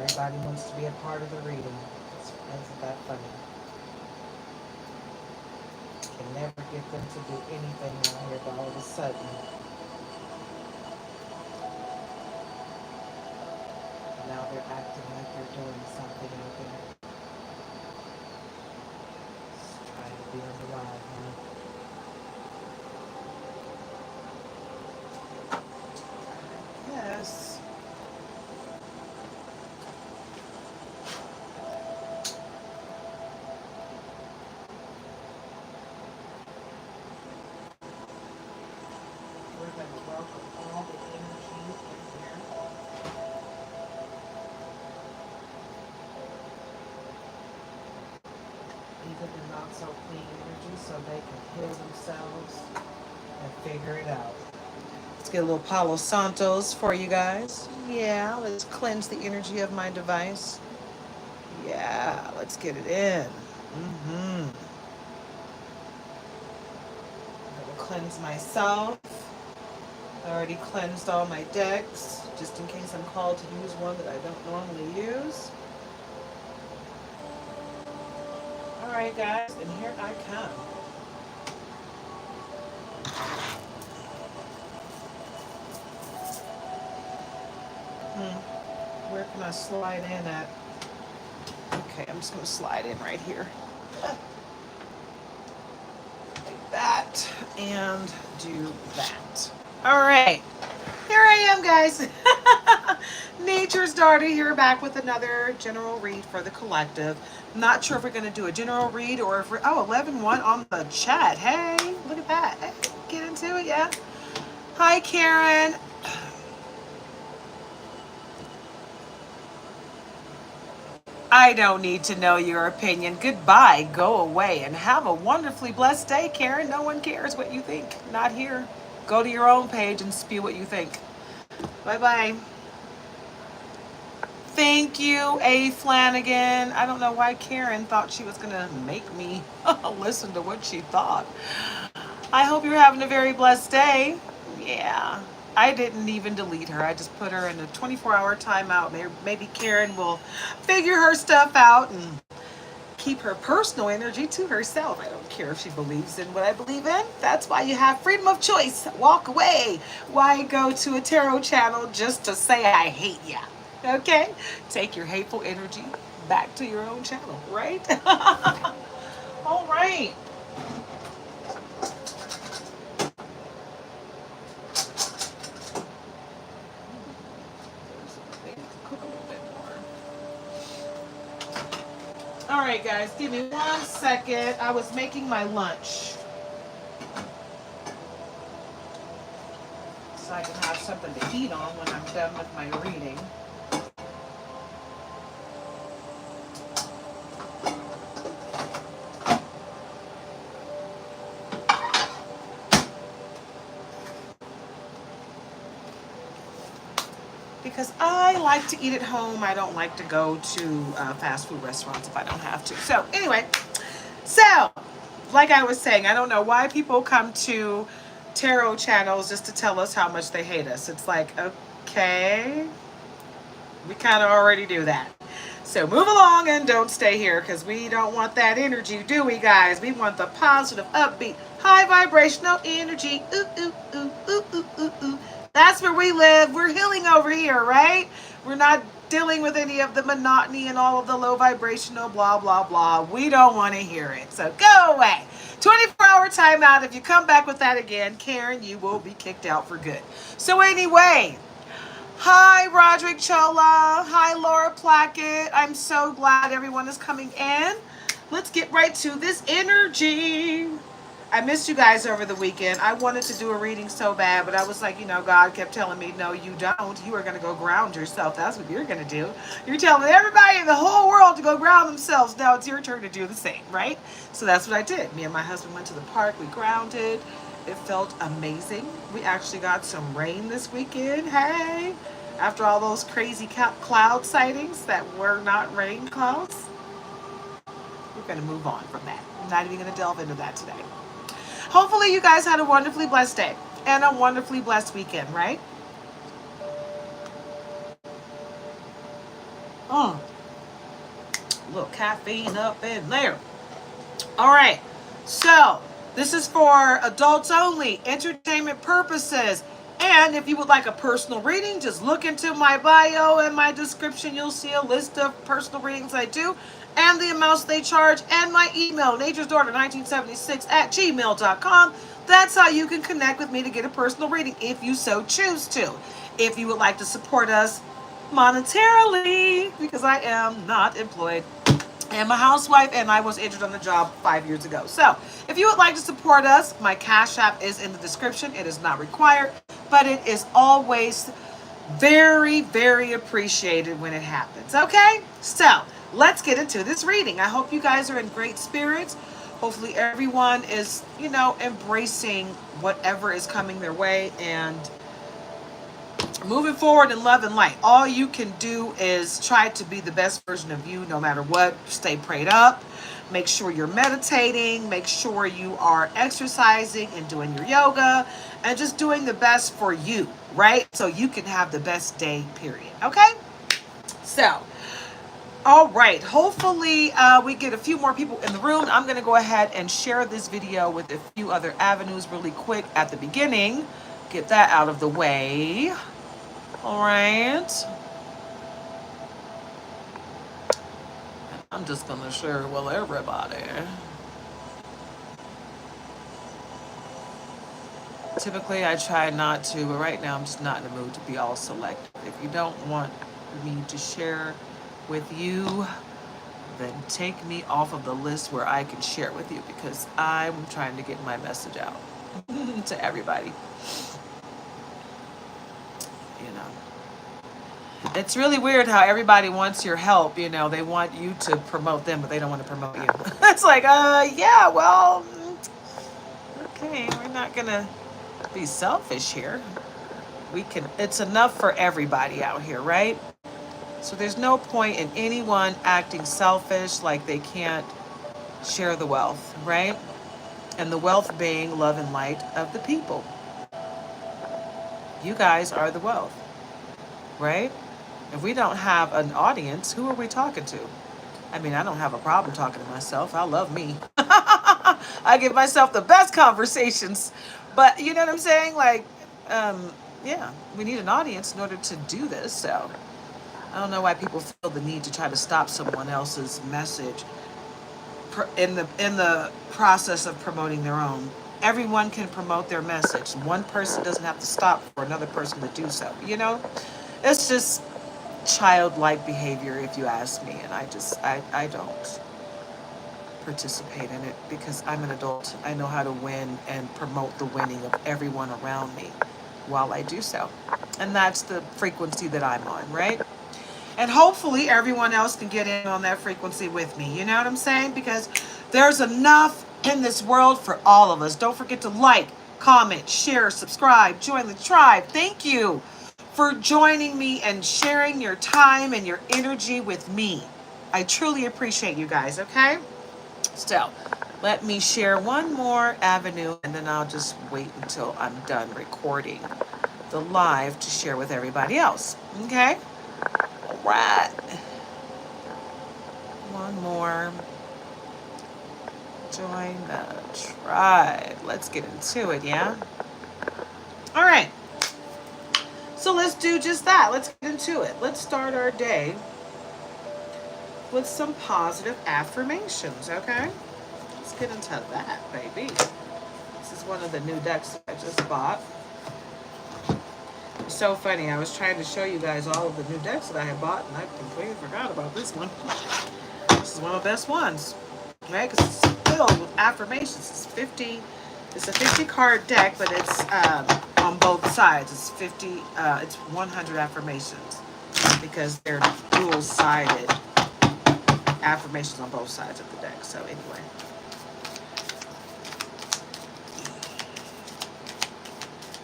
Everybody wants to be a part of the reading. Isn't that funny? Can never get them to do anything out here, but all of a sudden, now they're acting like they're doing something out there. Just trying to be on the live, huh? Yes. We're going to welcome all the energy in here. Even the not so clean energy, so they can heal themselves and figure it out. Let's get a little Palo Santos for you guys. Yeah, let's cleanse the energy of my device. Yeah, let's get it in. Mm-hmm. I will cleanse myself. I already cleansed all my decks, just in case I'm called to use one that I don't normally use. All right, guys, and here I come. Where can I slide in at? Okay, I'm just going to slide in right here. Like that, and do that. All right, here I am, guys. Nature's Daughter here, back with another general read for the collective. Not sure if we're going to do a general read or if we're, 11-1 on the chat. Hey, look at that. Hey, get into it, yeah. Hi, Karen. I don't need to know your opinion. Goodbye, go away, and have a wonderfully blessed day, Karen. No one cares what you think. Not here. Go to your own page and spew what you think. Bye-bye. Thank you, A. Flanagan. I don't know why Karen thought she was going to make me listen to what she thought. I hope you're having a very blessed day. Yeah. I didn't even delete her. I just put her in a 24-hour timeout. Maybe Karen will figure her stuff out and keep her personal energy to herself. I don't care if she believes in what I believe in. That's why you have freedom of choice. Walk away. Why go to a tarot channel just to say I hate ya? Okay? Take your hateful energy back to your own channel, right? All right. All right, guys, give me 1 second. I was making my lunch, so I can have something to eat on when I'm done with my reading. Because I like to eat at home. I don't like to go to fast food restaurants if I don't have to. So anyway, like I was saying, I don't know why people come to tarot channels just to tell us how much they hate us. It's like, okay, we kind of already do that. So move along and don't stay here, because we don't want that energy, do we, guys? We want the positive, upbeat, high vibrational energy. Ooh, ooh, ooh, ooh, ooh, ooh, ooh. That's where we live. We're healing over here, right? We're not dealing with any of the monotony and all of the low vibrational blah, blah, blah. We don't want to hear it. So go away. 24-hour timeout. If you come back with that again, Karen, you will be kicked out for good. So anyway, hi, Roderick Chola. Hi, Laura Plackett. I'm so glad everyone is coming in. Let's get right to this energy. I missed you guys over the weekend. I wanted to do a reading so bad, but I was like, God kept telling me, no, you don't. You are going to go ground yourself. That's what you're going to do. You're telling everybody in the whole world to go ground themselves. Now it's your turn to do the same, right? So that's what I did. Me and my husband went to the park. We grounded. It felt amazing. We actually got some rain this weekend. Hey, after all those crazy cloud sightings that were not rain clouds, we're going to move on from that. I'm not even going to delve into that today. Hopefully you guys had a wonderfully blessed day and a wonderfully blessed weekend, right? A little caffeine up in there. All right. So this is for adults only, entertainment purposes. And if you would like a personal reading, just look into my bio and my description. You'll see a list of personal readings I do and the amounts they charge and my email, naturesdaughter1976 @gmail.com. That's how you can connect with me to get a personal reading if you so choose to. If you would like to support us monetarily, because I am not employed. I am a housewife and I was injured on the job 5 years ago. So if you would like to support us, my Cash App is in the description. It is not required, but it is always very, very appreciated when it happens. Okay? So let's get into this reading. I hope you guys are in great spirits. Hopefully everyone is, embracing whatever is coming their way and moving forward in love and light. All you can do is try to be the best version of you no matter what. Stay prayed up. Make sure you're meditating. Make sure you are exercising and doing your yoga and just doing the best for you, right? So you can have the best day, period. Okay? So, all right. Hopefully we get a few more people in the room. I'm going to go ahead and share this video with a few other avenues really quick at the beginning. Get that out of the way. All right. I'm just going to share it with everybody. Typically, I try not to, but right now I'm just not in the mood to be all selective. If you don't want me to share with you, then take me off of the list where I can share it with you, because I'm trying to get my message out to everybody. It's really weird how everybody wants your help. They want you to promote them, but they don't want to promote you. It's like, yeah, well, okay, we're not going to be selfish here. It's enough for everybody out here, right? So there's no point in anyone acting selfish like they can't share the wealth, right? And the wealth being love and light of the people. You guys are the wealth, right? If we don't have an audience, who are we talking to? I mean, I don't have a problem talking to myself. I love me. I give myself the best conversations. But you know what I'm saying? Like, yeah, we need an audience in order to do this. So I don't know why people feel the need to try to stop someone else's message in the process of promoting their own. Everyone can promote their message. One person doesn't have to stop for another person to do so. It's just childlike behavior, if you ask me, and I don't participate in it because I'm an adult. I know how to win and promote the winning of everyone around me while I do so, and that's the frequency that I'm on, right? And hopefully everyone else can get in on that frequency with me. You know what I'm saying? Because there's enough in this world for all of us. Don't forget to like, comment, share, subscribe, join the tribe. Thank you for joining me and sharing your time and your energy with me. I truly appreciate you guys, okay? So, let me share one more avenue and then I'll just wait until I'm done recording the live to share with everybody else, okay? All right. One more. Join the tribe. Let's get into it, yeah? All right. So let's do just that. Let's get into it. Let's start our day with some positive affirmations, okay? Let's get into that, baby. This is one of the new decks I just bought. It's so funny. I was trying to show you guys all of the new decks that I had bought, and I completely forgot about this one. This is one of the best ones, right? Because it's filled with affirmations. It's a 50 card deck, but it's on both sides. It's 100 affirmations because they're dual-sided affirmations on both sides of the deck. So anyway.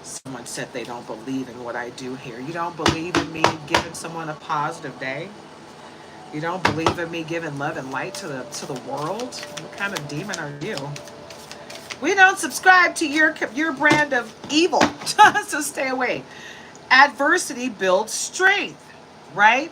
Someone said they don't believe in what I do here. You don't believe in me giving someone a positive day? You don't believe in me giving love and light to the world? What kind of demon are you? We don't subscribe to your brand of evil, so stay away. Adversity builds strength, right?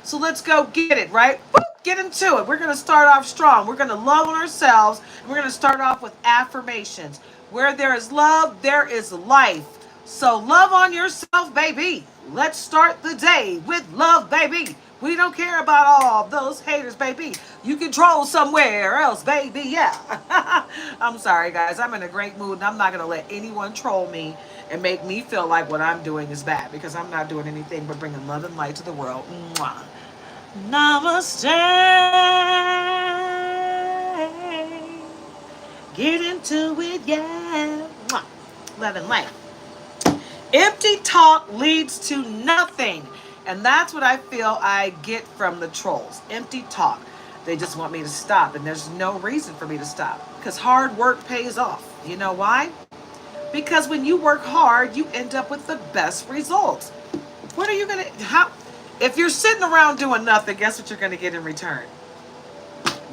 So let's go get it, right? Woo, get into it. We're going to start off strong. We're going to love on ourselves. And we're going to start off with affirmations. Where there is love, there is life. So love on yourself, baby. Let's start the day with love, baby. We don't care about all those haters, baby. You can troll somewhere else, baby. Yeah. I'm sorry, guys. I'm in a great mood, and I'm not going to let anyone troll me and make me feel like what I'm doing is bad, because I'm not doing anything but bringing love and light to the world. Mwah. Namaste. Get into it, yeah. Mwah. Love and light. Empty talk leads to nothing. And that's what I feel I get from the trolls. Empty talk. They just want me to stop. And there's no reason for me to stop. Because hard work pays off. You know why? Because when you work hard, you end up with the best results. What are you going to... If you're sitting around doing nothing, guess what you're going to get in return?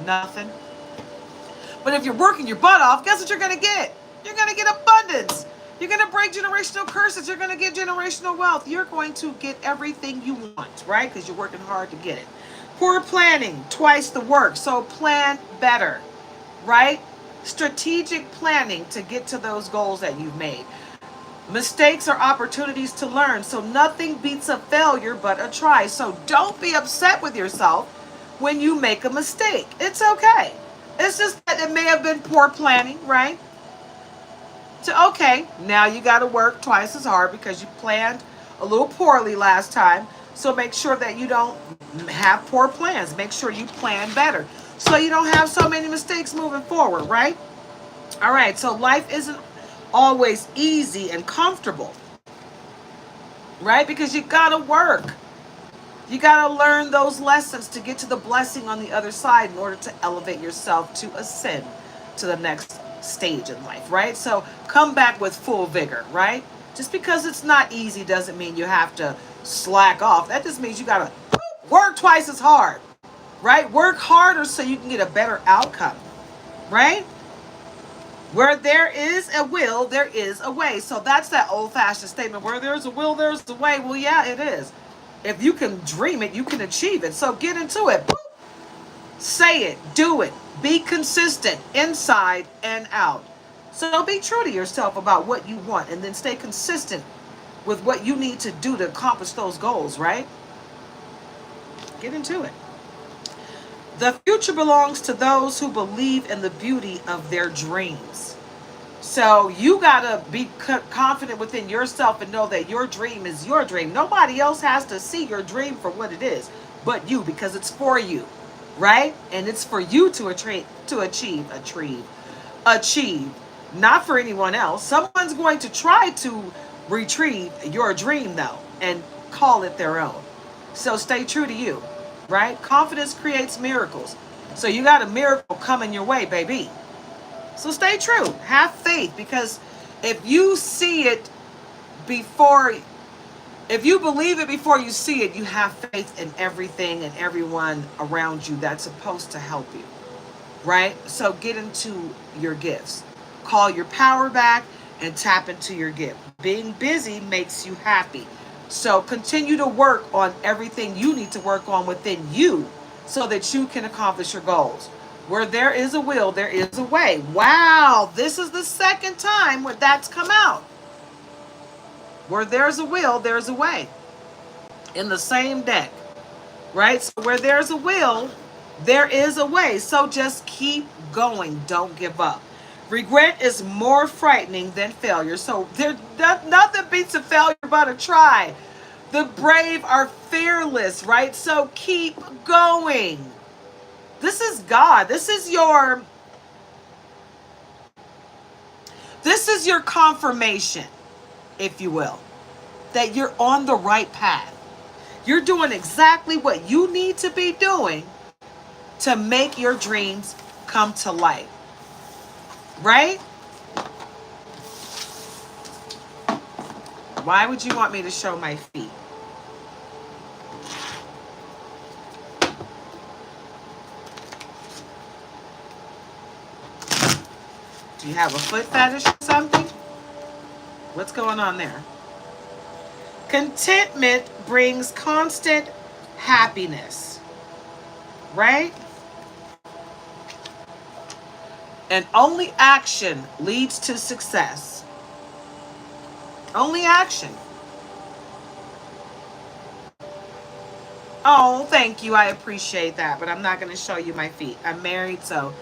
Nothing. But if you're working your butt off, guess what you're going to get? You're going to get abundance. You're going to break generational curses. You're going to get generational wealth. You're going to get everything you want, right? Because you're working hard to get it. Poor planning, twice the work. So plan better, right? Strategic planning to get to those goals that you've made. Mistakes are opportunities to learn. So nothing beats a failure but a try. So don't be upset with yourself when you make a mistake. It's okay. It's just that it may have been poor planning, right? So, okay, now you got to work twice as hard because you planned a little poorly last time. So make sure that you don't have poor plans. Make sure you plan better so you don't have so many mistakes moving forward, right? All right, so life isn't always easy and comfortable, right? Because you got to work. You got to learn those lessons to get to the blessing on the other side in order to elevate yourself to ascend to the next stage in life, right? So come back with full vigor, right? Just because it's not easy doesn't mean you have to slack off. That just means you got to work twice as hard, right? Work harder so you can get a better outcome, right? Where there is a will, there is a way. So that's that old-fashioned statement, where there's a will, there's a way. Well, yeah, it is. If you can dream it, you can achieve it. So get into it. Say it, do it. Be consistent inside and out. So be true to yourself about what you want, and then stay consistent with what you need to do to accomplish those goals, right? Get into it. The future belongs to those who believe in the beauty of their dreams. So you got to be confident within yourself and know that your dream is your dream. Nobody else has to see your dream for what it is but you, because it's for you, right? And it's for you to achieve, not for anyone else. Someone's going to try to retrieve your dream, though, and call it their own. So stay true to you, right? Confidence creates miracles. So you got a miracle coming your way, baby. So stay true. Have faith, because if you see it before, if you believe it before you see it, you have faith in everything and everyone around you that's supposed to help you, right? So get into your gifts. Call your power back and tap into your gift. Being busy makes you happy. So continue to work on everything you need to work on within you so that you can accomplish your goals. Where there is a will, there is a way. Wow, this is the second time where that's come out. Where there's a will, there's a way. In the same deck, right? So where there's a will, there is a way. So just keep going. Don't give up. Regret is more frightening than failure. So nothing beats a failure but a try. The brave are fearless, right? So keep going. This is God. This is your confirmation, if you will, that you're on the right path. You're doing exactly what you need to be doing to make your dreams come to life. Right? Why would you want me to show my feet? Do you have a foot fetish or something? What's going on there? Contentment brings constant happiness, right? And only action leads to success. Only action. Oh, thank you. I appreciate that. But I'm not going to show you my feet. I'm married, so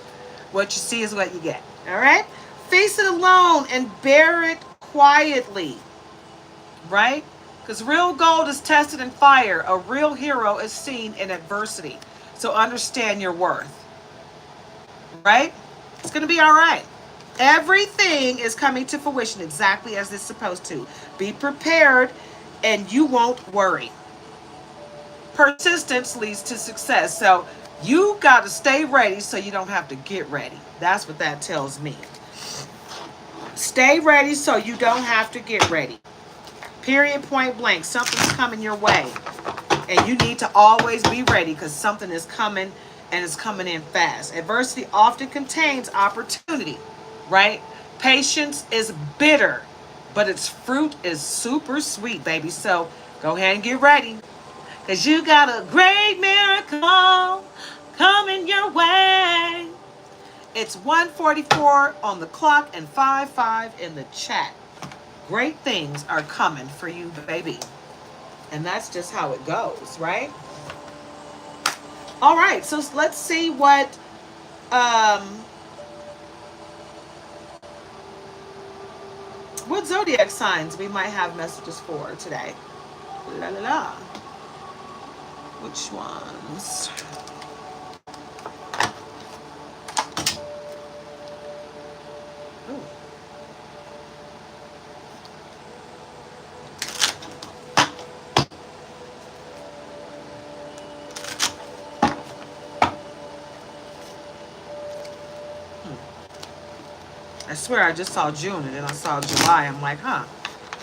what you see is what you get. All right? Face it alone and bear it quietly. Right? Because real gold is tested in fire. A real hero is seen in adversity. So understand your worth. Right? It's going to be all right. Everything is coming to fruition exactly as it's supposed to. Be prepared and you won't worry. Persistence leads to success. So you got to stay ready so you don't have to get ready. That's what that tells me. Stay ready so you don't have to get ready. Period, point blank. Something's coming your way. And you need to always be ready because something is coming and it's coming in fast. Adversity often contains opportunity, right? Patience is bitter, but its fruit is super sweet, baby. So go ahead and get ready because you got a great miracle coming your way. It's 1:44 on the clock and 5:05 in the chat. Great things are coming for you, baby. And that's just how it goes, right? All right, so let's see what zodiac signs we might have messages for today. La la la. Which ones? Ooh. I swear I just saw June and then I saw July. I'm like, huh?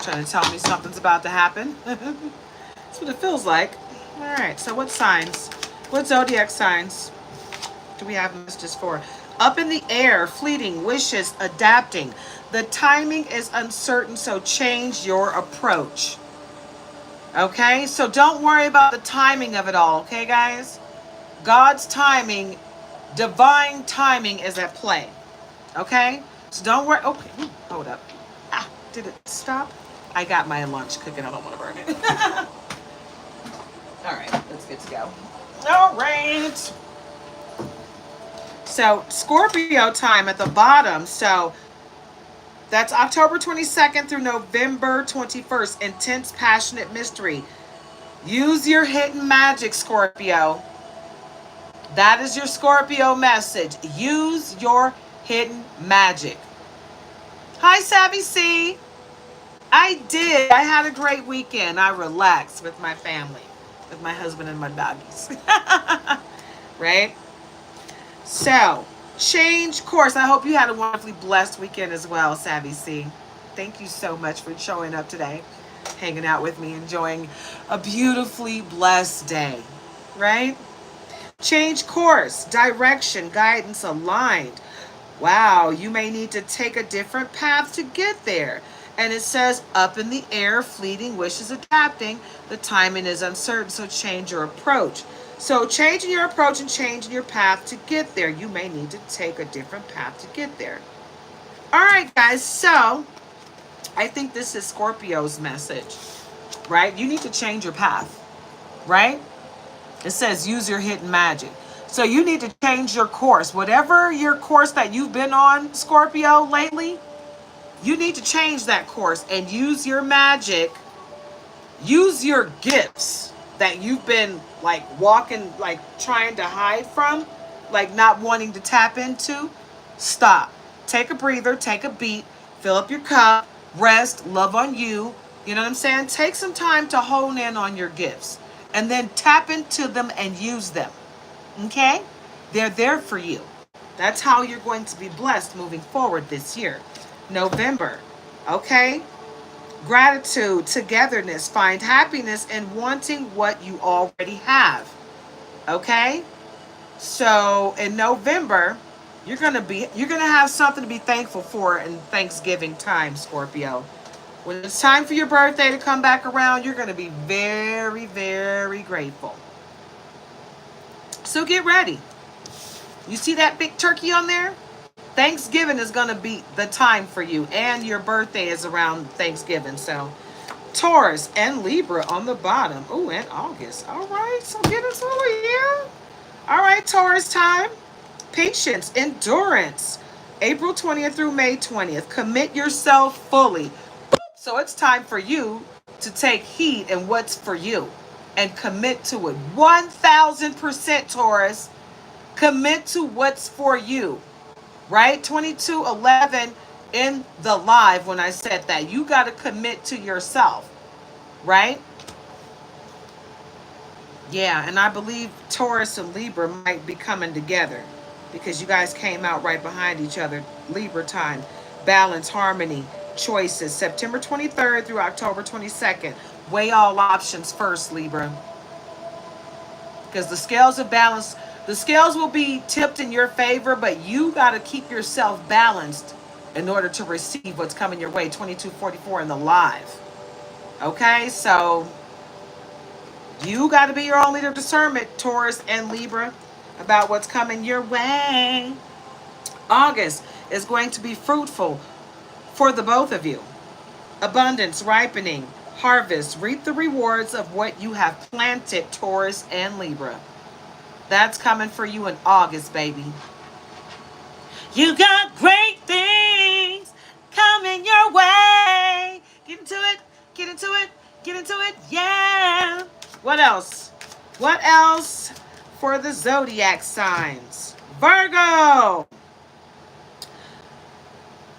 Trying to tell me something's about to happen. That's what it feels like. All right, so what signs? What zodiac signs do we have messages for? Up in the air, fleeting, wishes, adapting. The timing is uncertain, so change your approach. Okay, so don't worry about the timing of it all, okay, guys? God's timing, divine timing is at play. Okay? So don't worry. Okay, hold up. Ah, did it stop? I got my lunch cooking. I don't want to burn it. All right, let's get to go. All right. So Scorpio time at the bottom. So that's October 22nd through November 21st. Intense, passionate mystery. Use your hidden magic, Scorpio. That is your Scorpio message. Use your hidden magic. Hi, Savvy C. I did. I had a great weekend. I relaxed with my family, with my husband and my doggies. Right? So, change course. I hope you had a wonderfully blessed weekend as well, Savvy C. Thank you so much for showing up today, hanging out with me, enjoying a beautifully blessed day. Right? Change course, direction, guidance aligned. Wow, you may need to take a different path to get there. And it says, up in the air, fleeting, wishes adapting. The timing is uncertain, so change your approach. So changing your approach and changing your path to get there. You may need to take a different path to get there. All right, guys, so I think this is Scorpio's message, right? You need to change your path, right? It says, use your hidden magic. So you need to change your course. Whatever your course that you've been on, Scorpio, lately, you need to change that course and use your magic. Use your gifts that you've been like walking, like trying to hide from, like not wanting to tap into. Stop. Take a breather, take a beat, fill up your cup, rest, love on you. You know what I'm saying? Take some time to hone in on your gifts and then tap into them and use them. Okay? They're there for you. That's how you're going to be blessed moving forward this year. November. Okay? Gratitude, togetherness, find happiness in wanting what you already have. Okay? So in November, you're gonna have something to be thankful for in Thanksgiving time, Scorpio. When it's time for your birthday to come back around, you're gonna be very, very grateful. So get ready. You see that big turkey on there? Thanksgiving is going to be the time for you. And your birthday is around Thanksgiving. So Taurus and Libra on the bottom. Oh, and August. All right. So get into it, yeah. All right, Taurus time. Patience, endurance. April 20th through May 20th. Commit yourself fully. So it's time for you to take heed in what's for you and commit to it. 1,000% Taurus. Commit to what's for you. Right? 2211 in the live when I said that. You got to commit to yourself. Right? Yeah, and I believe Taurus and Libra might be coming together because you guys came out right behind each other. Libra time, balance, harmony, choices. September 23rd through October 22nd. Weigh all options first, Libra. Because the scales of balance, the scales will be tipped in your favor, but you got to keep yourself balanced in order to receive what's coming your way. 2244 in the live. Okay, so you got to be your own leader of discernment, Taurus and Libra, about what's coming your way. August is going to be fruitful for the both of you. Abundance, ripening, harvest. Reap the rewards of what you have planted, Taurus and Libra. That's coming for you in August, baby. You got great things coming your way. Get into it. Get into it. Get into it. Yeah. What else? What else for the zodiac signs? Virgo.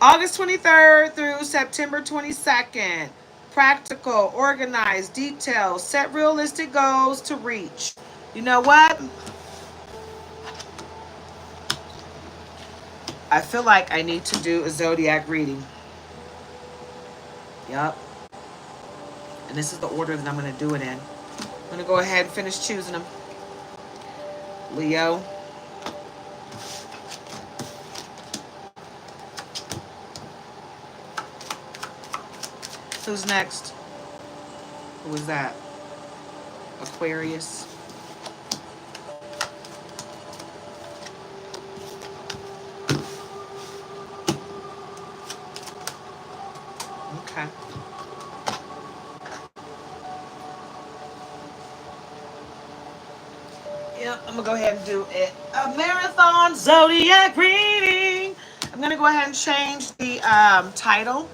August 23rd through September 22nd. Practical, organized, detailed, set realistic goals to reach. You know what? I feel like I need to do a zodiac reading. Yup. And this is the order that I'm going to do it in. I'm going to go ahead and finish choosing them. Leo. Who's next? Who is that? Aquarius. Okay. Yep, I'm going to go ahead and do it. A marathon zodiac reading. I'm going to go ahead and change the title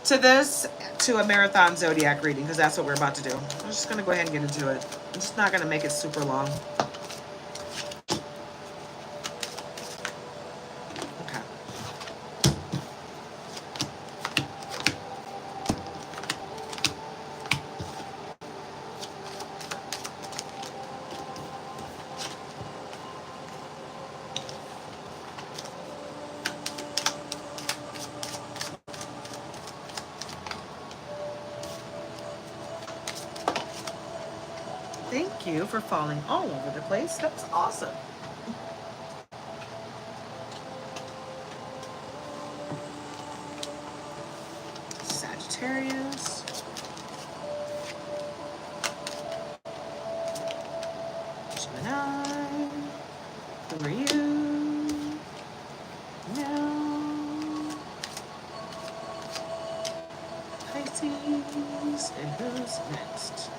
to this to a marathon zodiac reading because that's what we're about to do. I'm just going to go ahead and get into it. I'm just not going to make it super long. Okay. Thank you for falling all over the place. That's awesome. Sagittarius. Gemini. Who are you? No. Pisces. And who's next?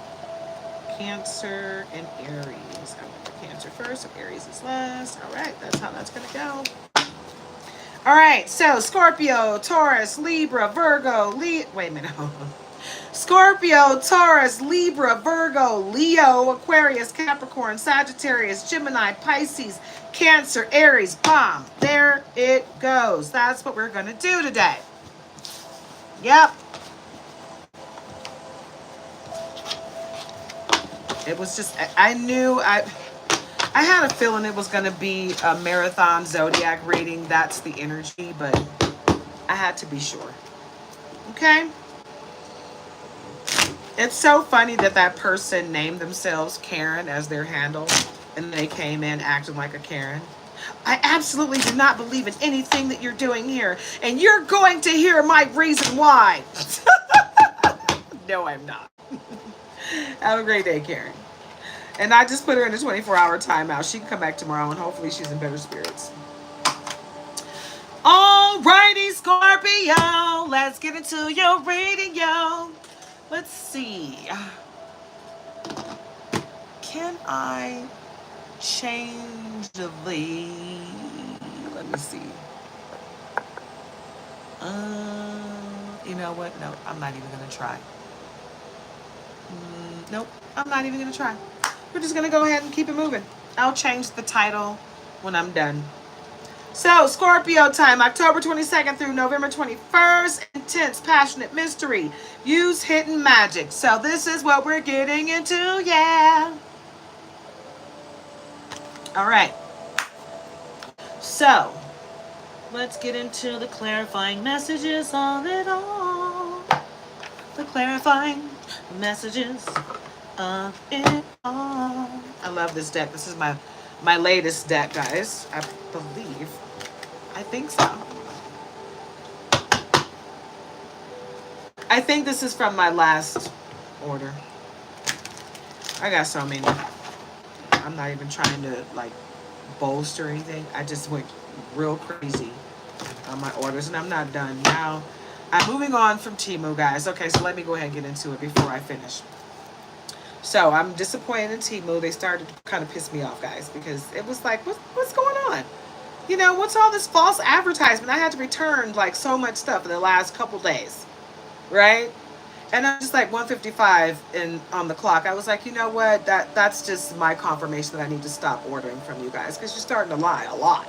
Cancer and Aries. I went to Cancer first, so Aries is last. All right, that's how that's going to go. All right, so Scorpio, Taurus, Libra, Virgo, wait a minute. Scorpio, Taurus, Libra, Virgo, Leo, Aquarius, Capricorn, Sagittarius, Gemini, Pisces, Cancer, Aries. Bomb. There it goes. That's what we're going to do today. Yep. It was just, I knew, I had a feeling it was going to be a marathon zodiac reading. That's the energy, but I had to be sure. Okay? It's so funny that that person named themselves Karen as their handle, and they came in acting like a Karen. I absolutely do not believe in anything that you're doing here, and you're going to hear my reason why. No, I'm not. Have a great day, Karen. And I just put her in a 24-hour timeout. She can come back tomorrow, and hopefully she's in better spirits. Alrighty, Scorpio. Let's get into your radio. Let's see. Can I change the lead? Let me see. You know what? No, I'm not even going to try. Nope, I'm not even going to try. We're just going to go ahead and keep it moving. I'll change the title when I'm done. So, Scorpio time, October 22nd through November 21st. Intense, passionate mystery. Use hidden magic. So, this is what we're getting into, yeah. All right. So, let's get into the clarifying messages of it all. The clarifying messages of it all. I love this deck. This is my latest deck, guys. I believe. I think so. I think this is from my last order. I got so many. I'm not even trying to like boast or anything. I just went real crazy on my orders, and I'm not done. Now, I'm moving on from Temu, guys. Okay, so let me go ahead and get into it before I finish. So I'm disappointed in Temu. They started to kind of piss me off, guys, because it was like, what's going on? You know, what's all this false advertisement? I had to return like so much stuff in the last couple days, right? And I'm just like 1:55 on the clock. I was like, you know what? That's just my confirmation that I need to stop ordering from you guys, because you're starting to lie a lot,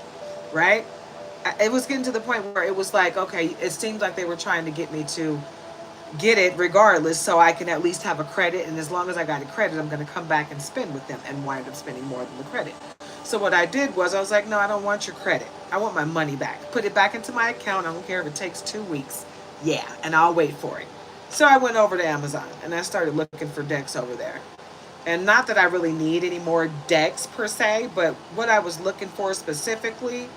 right? It was getting to the point where it was like, okay, it seemed like they were trying to get me to get it regardless, so I can at least have a credit, and as long as I got a credit, I'm going to come back and spend with them, and wind up spending more than the credit. So what I did was I was like, no, I don't want your credit. I want my money back. Put it back into my account. I don't care if it takes 2 weeks. Yeah, and I'll wait for it. So I went over to Amazon and I started looking for decks over there. And not that I really need any more decks per se, but what I was looking for specifically,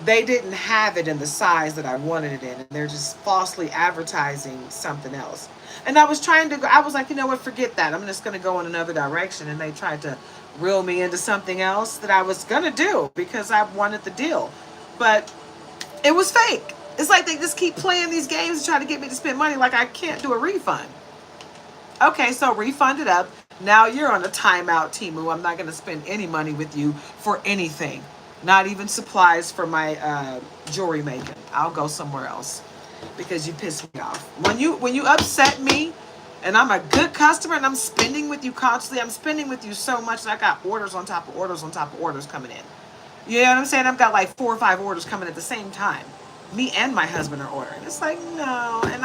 they didn't have it in the size that I wanted it in. And they're just falsely advertising something else. And I was trying to go, I was like, you know what, forget that. I'm just going to go in another direction. And they tried to reel me into something else that I was going to do because I wanted the deal. But it was fake. It's like they just keep playing these games and try to get me to spend money like I can't do a refund. Okay, so refund it up. Now you're on a timeout, Temu. I'm not going to spend any money with you for anything. Not even supplies for my jewelry making. I'll go somewhere else because you pissed me off. When you upset me, and I'm a good customer and I'm spending with you constantly, I'm spending with you so much that I got orders on top of orders on top of orders coming in. You know what I'm saying? I've got like 4 or 5 orders coming at the same time. Me and my husband are ordering. It's like, no. And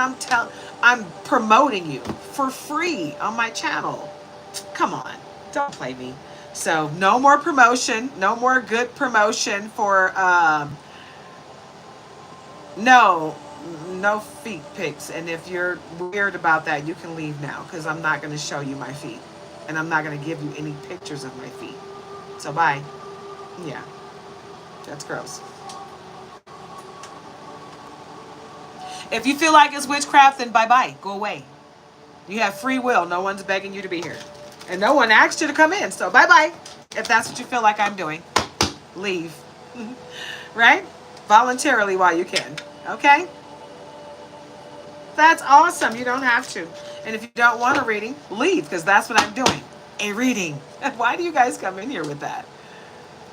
I'm promoting you for free on my channel. Come on, don't play me. So no more promotion, no more good promotion for no feet pics. And if you're weird about that, you can leave now, because I'm not going to show you my feet, and I'm not going to give you any pictures of my feet. So bye. Yeah, that's gross. If you feel like it's witchcraft, then bye-bye. Go away. You have free will. No one's begging you to be here. And no one asked you to come in. So bye-bye. If that's what you feel like I'm doing, leave. Right? Voluntarily while you can. Okay? That's awesome. You don't have to. And if you don't want a reading, leave, because that's what I'm doing. A reading. Why do you guys come in here with that?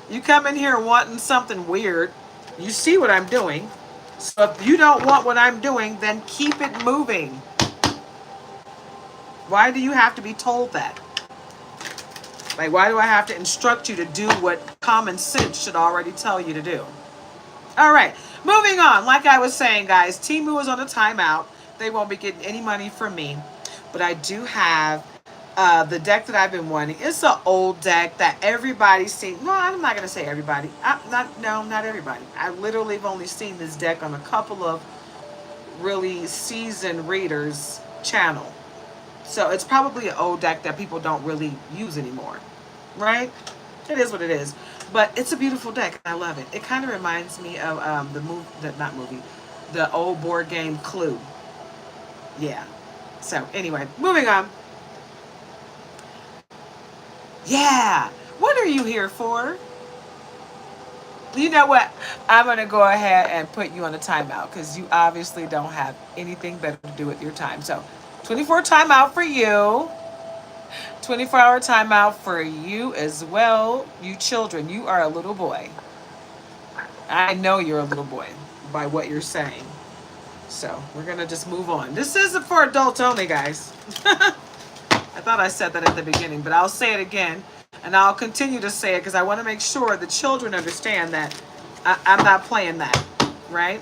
You come in here wanting something weird. You see what I'm doing. So if you don't want what I'm doing, then keep it moving. Why do you have to be told that? Like, why do I have to instruct you to do what common sense should already tell you to do? All right, moving on. Like I was saying, guys, Temu is on a timeout. They won't be getting any money from me. But I do have the deck that I've been wanting. It's an old deck that everybody's seen. No, I'm not going to say everybody. Not everybody. I literally have only seen this deck on a couple of really seasoned readers' channel. So it's probably an old deck that people don't really use anymore. Right? It is what it is. But it's a beautiful deck. I love it. It kind of reminds me of the old board game Clue. Yeah. So anyway, moving on. Yeah. What are you here for? You know what? I'm going to go ahead and put you on a timeout because you obviously don't have anything better to do with your time. So 24 timeout for you. 24-hour timeout for you as well. You children, you are a little boy. I know you're a little boy by what you're saying. So we're going to just move on. This isn't for adults only, guys. I thought I said that at the beginning, but I'll say it again. And I'll continue to say it because I want to make sure the children understand that I'm not playing that, right?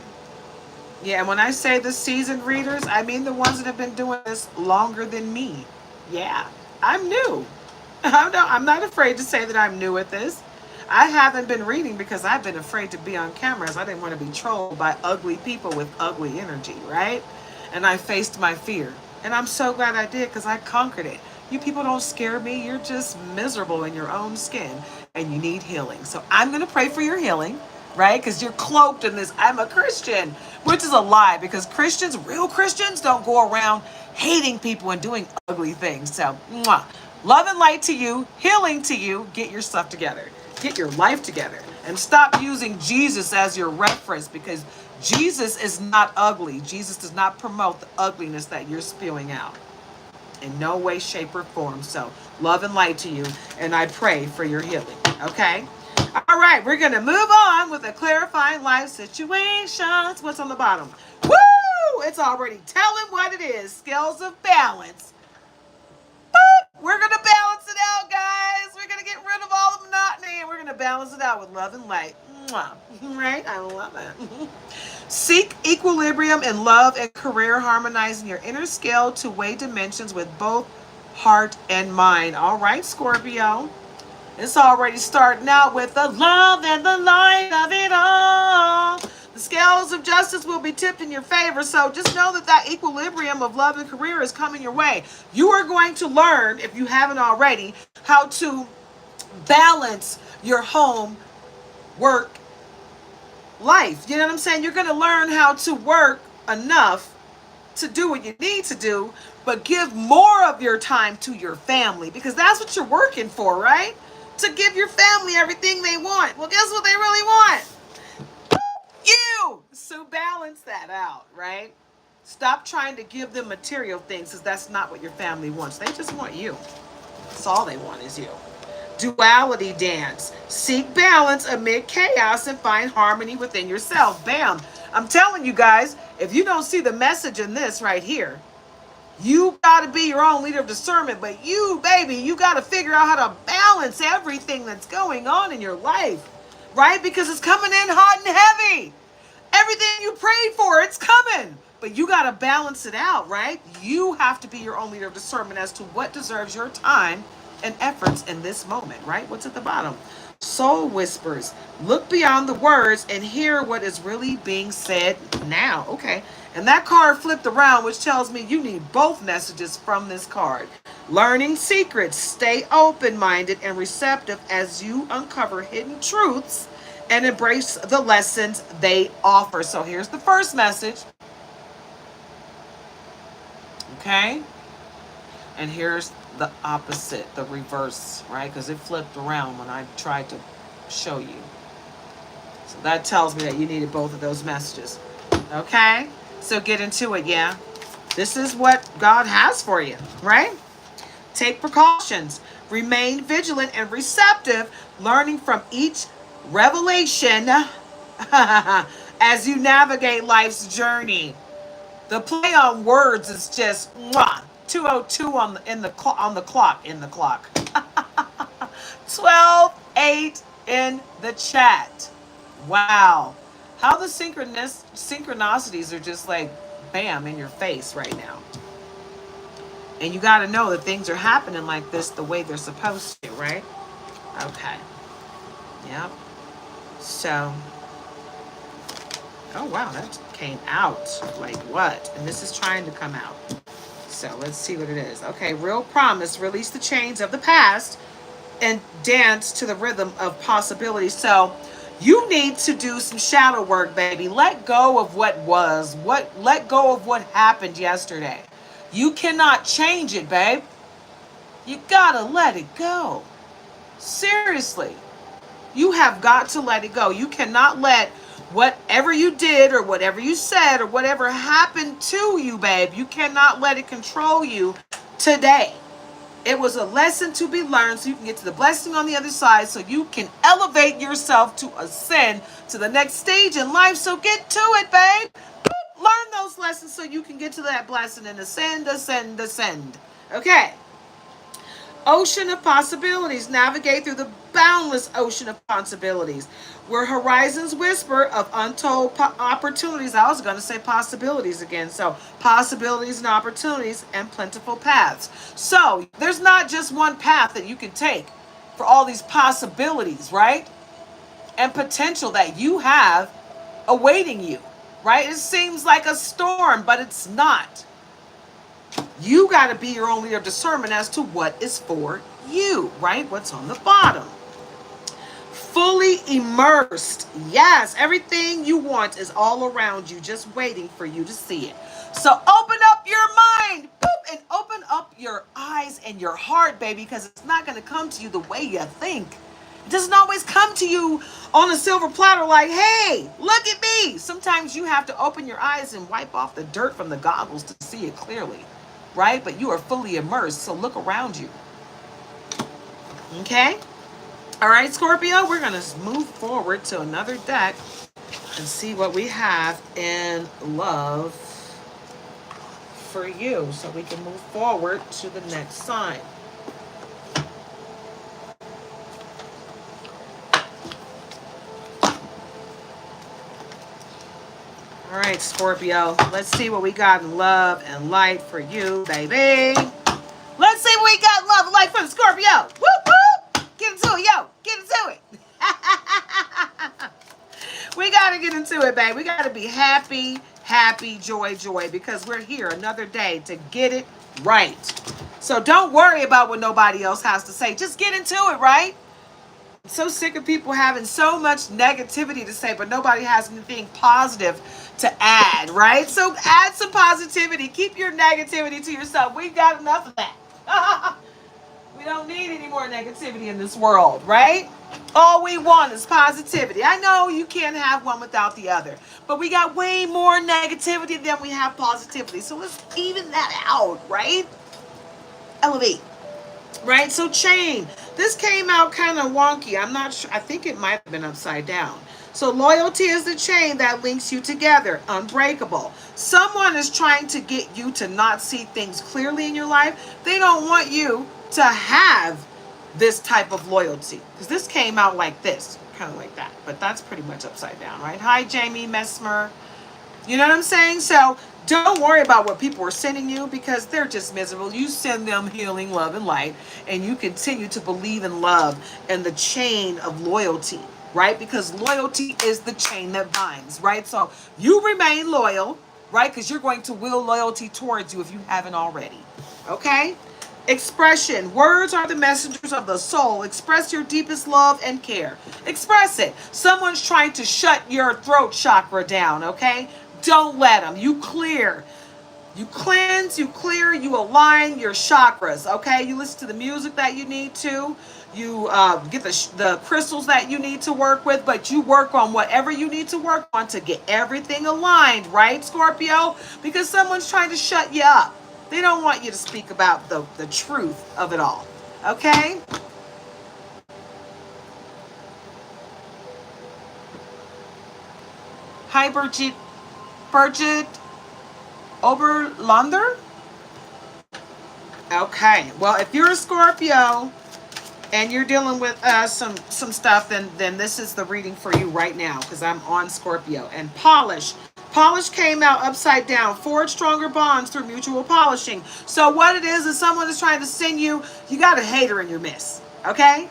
Yeah, and when I say the seasoned readers, I mean the ones that have been doing this longer than me. Yeah, I'm new. I'm not afraid to say that I'm new at this. I haven't been reading because I've been afraid to be on cameras. I didn't want to be trolled by ugly people with ugly energy, right? And I faced my fear. And I'm so glad I did because I conquered it. You people don't scare me. You're just miserable in your own skin and you need healing. So I'm going to pray for your healing, right? Because you're cloaked in this, I'm a Christian, which is a lie because Christians, real Christians, don't go around hating people and doing ugly things. So, mwah. Love and light to you, healing to you. Get your stuff together. Get your life together. And stop using Jesus as your reference because Jesus is not ugly. Jesus does not promote the ugliness that you're spewing out. In no way, shape, or form. So, love and light to you. And I pray for your healing. Okay? All right, we're going to move on with the clarifying life situations. What's on the bottom? Woo! It's already telling what it is. Scales of balance. Boop! We're going to balance it out, guys. We're going to get rid of all the monotony and we're going to balance it out with love and light. Mwah. Right? I love it. Seek equilibrium in love and career, harmonizing your inner scale to weigh dimensions with both heart and mind. All right, Scorpio. It's already starting out with the love and the light of it all. The scales of justice will be tipped in your favor. So just know that that equilibrium of love and career is coming your way. You are going to learn, if you haven't already, how to balance your home, work, life. You know what I'm saying? You're going to learn how to work enough to do what you need to do, but give more of your time to your family because that's what you're working for, right? To give your family everything they want. Well, guess what they really want? You! So balance that out, right? Stop trying to give them material things because that's not what your family wants. They just want you. That's all they want is you. Duality dance. Seek balance amid chaos and find harmony within yourself. Bam. I'm telling you guys, if you don't see the message in this right here, you got to be your own leader of discernment. But you, baby, you got to figure out how to balance everything that's going on in your life, right? Because it's coming in hot and heavy. Everything you prayed for, it's coming. But you got to balance it out, right? You have to be your own leader of discernment as to what deserves your time and efforts in this moment, right? What's at the bottom? Soul whispers. Look beyond the words and hear what is really being said now. Okay. And that card flipped around, which tells me you need both messages from this card. Learning secrets. Stay open-minded and receptive as you uncover hidden truths and embrace the lessons they offer. So here's the first message. Okay. And here's the opposite, the reverse, right? Because it flipped around when I tried to show you. So that tells me that you needed both of those messages. Okay? So get into it, yeah? This is what God has for you, right? Take precautions. Remain vigilant and receptive, learning from each revelation as you navigate life's journey. The play on words is just mwah, 2:02 on the clock. 12:08 in the chat. Wow. How the synchronicities are just like bam in your face right now. And you got to know that things are happening like this the way they're supposed to, right? Okay. Yep. So, oh wow, that came out like what? And this is trying to come out. So let's see what it is. Okay, real promise. Release the chains of the past and dance to the rhythm of possibility. So you need to do some shadow work, baby. Let go of what was. Let go of what happened yesterday. You cannot change it, babe. You gotta let it go. Seriously. You have got to let it go. You cannot let whatever you did or whatever you said or whatever happened to you, babe, you cannot let it control you today. It was a lesson to be learned so you can get to the blessing on the other side, so you can elevate yourself to ascend to the next stage in life. So get to it, babe. Learn those lessons so you can get to that blessing and ascend, ascend, ascend. Okay. Ocean of possibilities. Navigate through the boundless ocean of possibilities, where horizons whisper of untold opportunities. I was going to say possibilities again. So possibilities and opportunities and plentiful paths. So there's not just one path that you can take for all these possibilities, right? And potential that you have awaiting you, right? It seems like a storm, but it's not. You got to be your own leader of discernment as to what is for you, right? What's on the bottom. Fully immersed. Yes, everything you want is all around you, just waiting for you to see it. So open up your mind, boop, and open up your eyes and your heart, baby, because it's not going to come to you the way you think. It doesn't always come to you on a silver platter like, hey, look at me. Sometimes you have to open your eyes and wipe off the dirt from the goggles to see it clearly. Right? But you are fully immersed, so look around you. Okay? All right, Scorpio, we're going to move forward to another deck and see what we have in love for you, so we can move forward to the next sign. All right, Scorpio, let's see what we got in love and light for you, baby. Let's see what we got in love and light for the Scorpio. Whoop, whoop. Get into it, yo. Get into it. We got to get into it, babe. We got to be happy, happy, joy, joy, because we're here another day to get it right. So don't worry about what nobody else has to say. Just get into it, right? I'm so sick of people having so much negativity to say, but nobody has anything positive to add, right? So add some positivity. Keep your negativity to yourself. We've got enough of that. We don't need any more negativity in this world, right? All we want is positivity. I know you can't have one without the other, but we got way more negativity than we have positivity. So let's even that out, right? Elevate. Right? So chain. This came out kind of wonky. I'm not sure. I think it might have been upside down. So loyalty is the chain that links you together. Unbreakable. Someone is trying to get you to not see things clearly in your life. They don't want you to have this type of loyalty. Because this came out like this. Kind of like that. But that's pretty much upside down, right? Hi, Jamie Mesmer. You know what I'm saying? So don't worry about what people are sending you, because they're just miserable. You send them healing, love, and light, and you continue to believe in love and the chain of loyalty, right? Because loyalty is the chain that binds, right? So you remain loyal, right? Because you're going to will loyalty towards you if you haven't already, okay? Expression. Words are the messengers of the soul. Express your deepest love and care. Express it. Someone's trying to shut your throat chakra down, okay? Don't let them. You clear. You cleanse, you clear, you align your chakras, okay? You listen to the music that you need to. You get the crystals that you need to work with, but you work on whatever you need to work on to get everything aligned, right, Scorpio? Because someone's trying to shut you up. They don't want you to speak about the truth of it all, okay? Hi, Birgit Oberlander? Okay. Well, if you're a Scorpio and you're dealing with some stuff, then this is the reading for you right now, because I'm on Scorpio. And polish. Polish came out upside down. Forge stronger bonds through mutual polishing. So what it is someone is trying to send you, you got a hater in your midst, okay?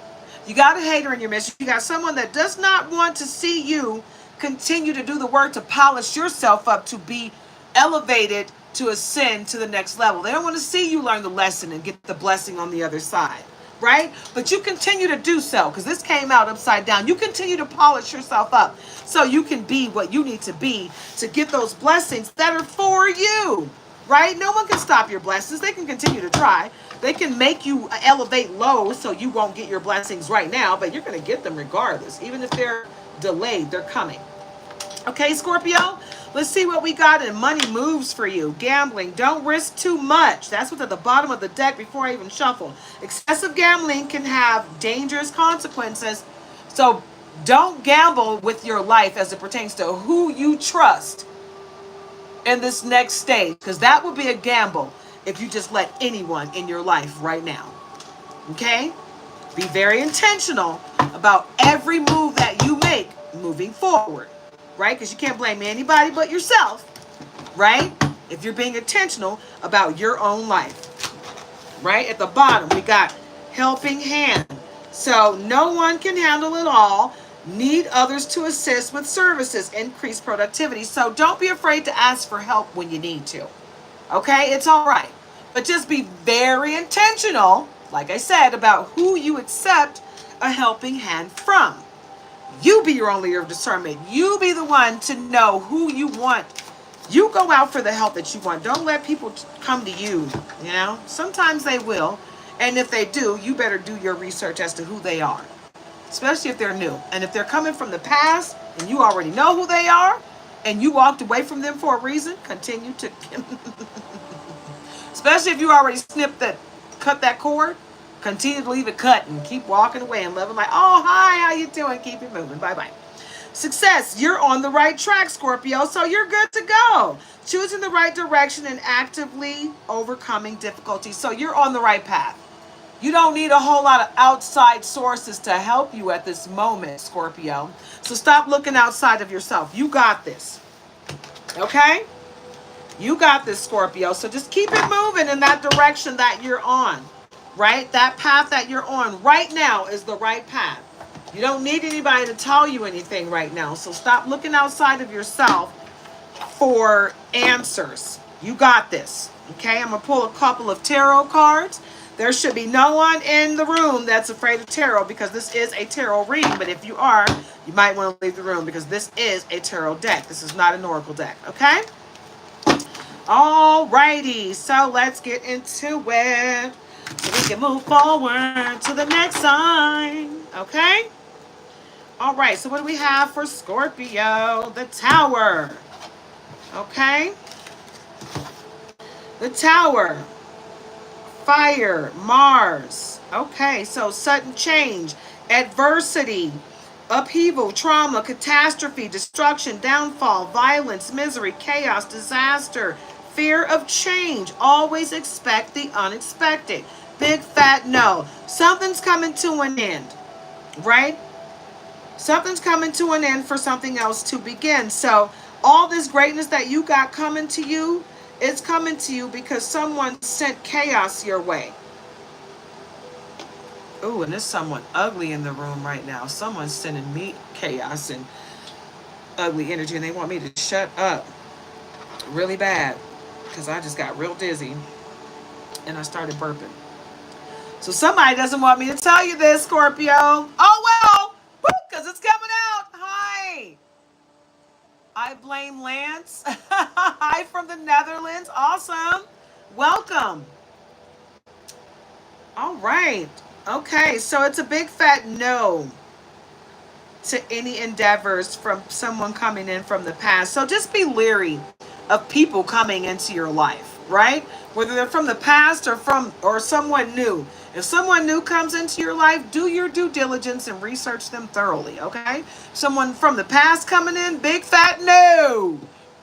You got a hater in your midst. You got someone that does not want to see you continue to do the work to polish yourself up to be elevated, to ascend to the next level. They don't want to see you learn the lesson and get the blessing on the other side, right? But you continue to do so, because this came out upside down. You continue to polish yourself up so you can be what you need to be to get those blessings that are for you, right? No one can stop your blessings. They can continue to try, They can make you elevate low so you won't get your blessings right now, but you're going to get them regardless. Even if they're delayed, they're coming. Okay, Scorpio, let's see what we got in money moves for you. Gambling, don't risk too much. That's what's at the bottom of the deck before I even shuffle. Excessive gambling can have dangerous consequences. So don't gamble with your life as it pertains to who you trust in this next stage, because that would be a gamble if you just let anyone in your life right now. Okay? Be very intentional about every move that you make moving forward. Right? Because you can't blame anybody but yourself, right? If you're being intentional about your own life. Right? At the bottom, we got helping hand. So no one can handle it all. Need others to assist with services. Increase productivity. So don't be afraid to ask for help when you need to. Okay? It's all right. But just be very intentional, like I said, about who you accept a helping hand from. You be your own leader of discernment. You be the one to know who you want. You go out for the help that you want. Don't let people come to you, you know. Sometimes they will. And if they do, you better do your research as to who they are. Especially if they're new. And if they're coming from the past and you already know who they are and you walked away from them for a reason, continue to... Especially if you already cut that cord. Continue to leave it cut and keep walking away and loving like, oh, hi, how you doing? Keep it moving. Bye-bye. Success. You're on the right track, Scorpio, so you're good to go. Choosing the right direction and actively overcoming difficulties. So you're on the right path. You don't need a whole lot of outside sources to help you at this moment, Scorpio. So stop looking outside of yourself. You got this. Okay? You got this, Scorpio. So just keep it moving in that direction that you're on. Right? That path that you're on right now is the right path. You don't need anybody to tell you anything right now. So stop looking outside of yourself for answers. You got this. Okay? I'm going to pull a couple of tarot cards. There should be no one in the room that's afraid of tarot because this is a tarot reading. But if you are, you might want to leave the room because this is a tarot deck. This is not an oracle deck. Okay? Alrighty. So let's get into it. So we can move forward to the next sign. Okay? All right. So what do we have for Scorpio? The Tower. Okay? The Tower. Fire. Mars. Okay. So sudden change. Adversity. Upheaval. Trauma. Catastrophe. Destruction. Downfall. Violence. Misery. Chaos. Disaster. Fear of change. Always expect the unexpected. Big fat no. Something's coming to an end. Right? Something's coming to an end for something else to begin. So all this greatness that you got coming to you, it's coming to you because someone sent chaos your way. Ooh, and there's someone ugly in the room right now. Someone's sending me chaos and ugly energy, and they want me to shut up really bad. Because I just got real dizzy and I started burping. So somebody doesn't want me to tell you this, Scorpio. Oh, well, because it's coming out. Hi. I blame Lance. Hi from the Netherlands. Awesome. Welcome. All right. Okay, so it's a big fat no to any endeavors from someone coming in from the past. So just be leery of people coming into your life, right? Whether they're from the past or someone new. If someone new comes into your life, do your due diligence and research them thoroughly, okay? Someone from the past coming in, big fat no.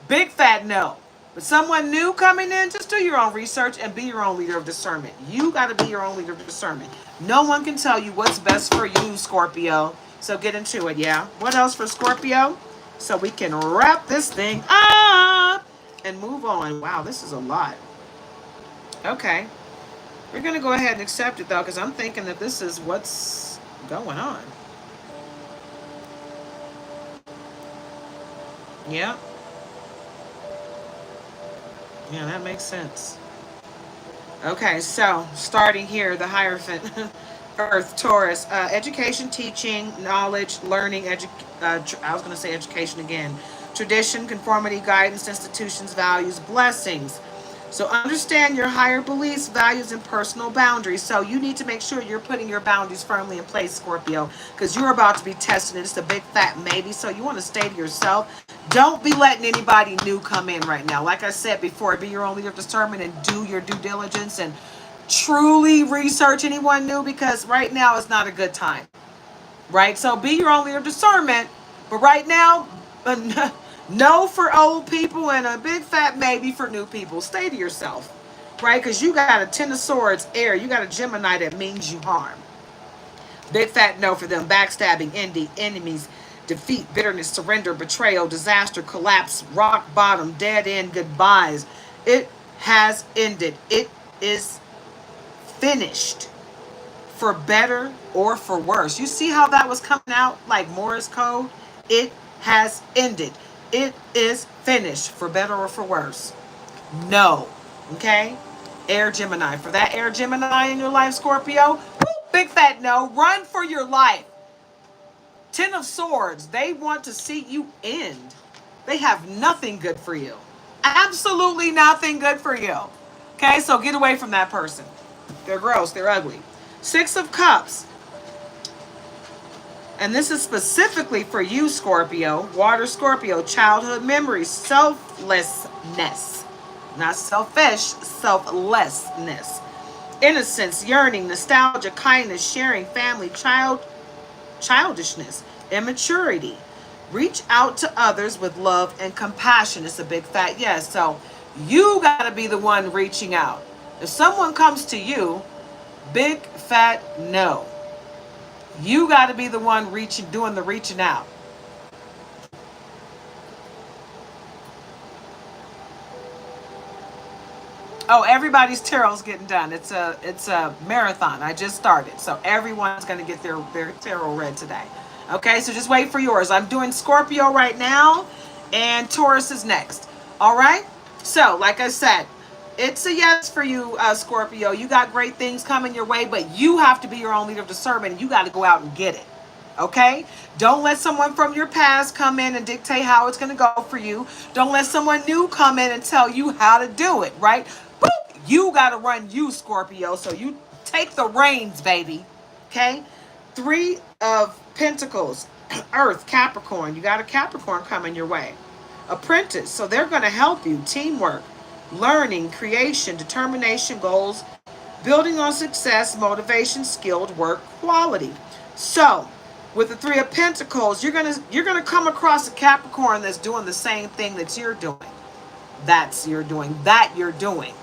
Big fat no. But someone new coming in, just do your own research and be your own leader of discernment. You got to be your own leader of discernment. No one can tell you what's best for you, Scorpio. So get into it, yeah? What else for Scorpio? So we can wrap this thing up and move on. Wow, this is a lot. Okay. We're going to go ahead and accept it, though, because I'm thinking that this is what's going on. Yeah. Yeah, that makes sense. Okay, so starting here, the Hierophant, Earth, Taurus, education, teaching, knowledge, learning, I was going to say education again. Tradition, conformity, guidance, institutions, values, blessings. So understand your higher beliefs, values, and personal boundaries. So you need to make sure you're putting your boundaries firmly in place, Scorpio, because you're about to be tested. It's a big fat maybe. So you want to stay to yourself. Don't be letting anybody new come in right now. Like I said before, be your own leader of discernment and do your due diligence and truly research anyone new, because right now is not a good time. Right? So be your own leader of discernment. But right now, no for old people and a big fat maybe for new people. Stay to yourself. Right? Because you got a Ten of Swords, air. You got a Gemini that means you harm. Big fat no for them. Backstabbing, ending, enemies, defeat, bitterness, surrender, betrayal, disaster, collapse, rock bottom, dead end, goodbyes. It has ended. It is finished. For better or for worse. You see how that was coming out like Morse code? It has ended. It is finished. For better or for worse. No. Okay? Air Gemini. For that Air Gemini in your life, Scorpio, big fat no. Run for your life. Ten of Swords. They want to see you end. They have nothing good for you. Absolutely nothing good for you. Okay? So get away from that person. They're gross. They're ugly. Six of Cups. And this is specifically for you, Scorpio. Water Scorpio. Childhood memories. Selflessness. Not selfish. Selflessness. Innocence. Yearning. Nostalgia. Kindness. Sharing. Family. Childishness. Immaturity. Reach out to others with love and compassion. It's a big fat yes. So you got to be the one reaching out. If someone comes to you, big fat no. You got to be the one doing the reaching out. Oh, everybody's tarot's getting done. It's a marathon. I just started, so everyone's going to get their tarot read today. Okay, so just wait for yours. I'm doing Scorpio right now, and Taurus is next. All right. So, like I said, it's a yes for you, Scorpio. You got great things coming your way, but you have to be your own leader of discernment, and you got to go out and get it. Okay? Don't let someone from your past come in and dictate how it's going to go for you. Don't let someone new come in and tell you how to do it, right? Boop! You got to run you, Scorpio, so you take the reins, baby. Okay? Three of Pentacles, Earth, Capricorn. You got a Capricorn coming your way. Apprentice, so they're going to help you. Teamwork. Learning, creation, determination, goals, building on success, motivation, skilled work, quality. So, with the Three of Pentacles, you're gonna come across a Capricorn that's doing the same thing that you're doing. You're doing.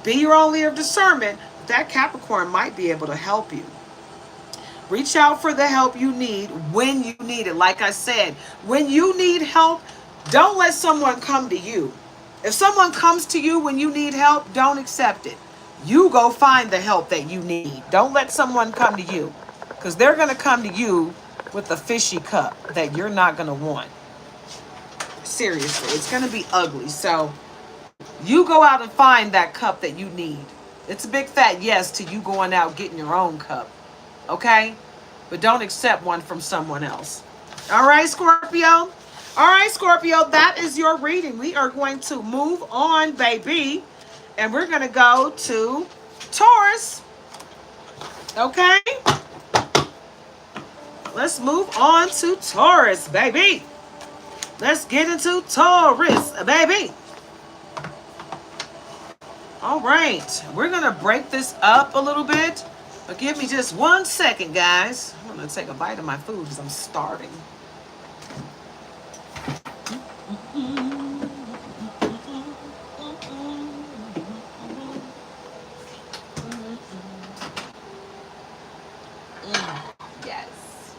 Be your own leader of discernment. That Capricorn might be able to help you. Reach out for the help you need when you need it. Like I said, when you need help, don't let someone come to you. If someone comes to you when you need help, don't accept it. You go find the help that you need. Don't let someone come to you, because they're going to come to you with a fishy cup that you're not going to want. Seriously, it's going to be ugly. So you go out and find that cup that you need. It's a big fat yes to you going out getting your own cup. Okay? But don't accept one from someone else. All right, Scorpio? All right, Scorpio, that is your reading. We are going to move on, baby. And we're going to go to Taurus. Okay? Let's move on to Taurus, baby. Let's get into Taurus, baby. All right. We're going to break this up a little bit. But give me just 1 second, guys. I'm going to take a bite of my food because I'm starving. Yes.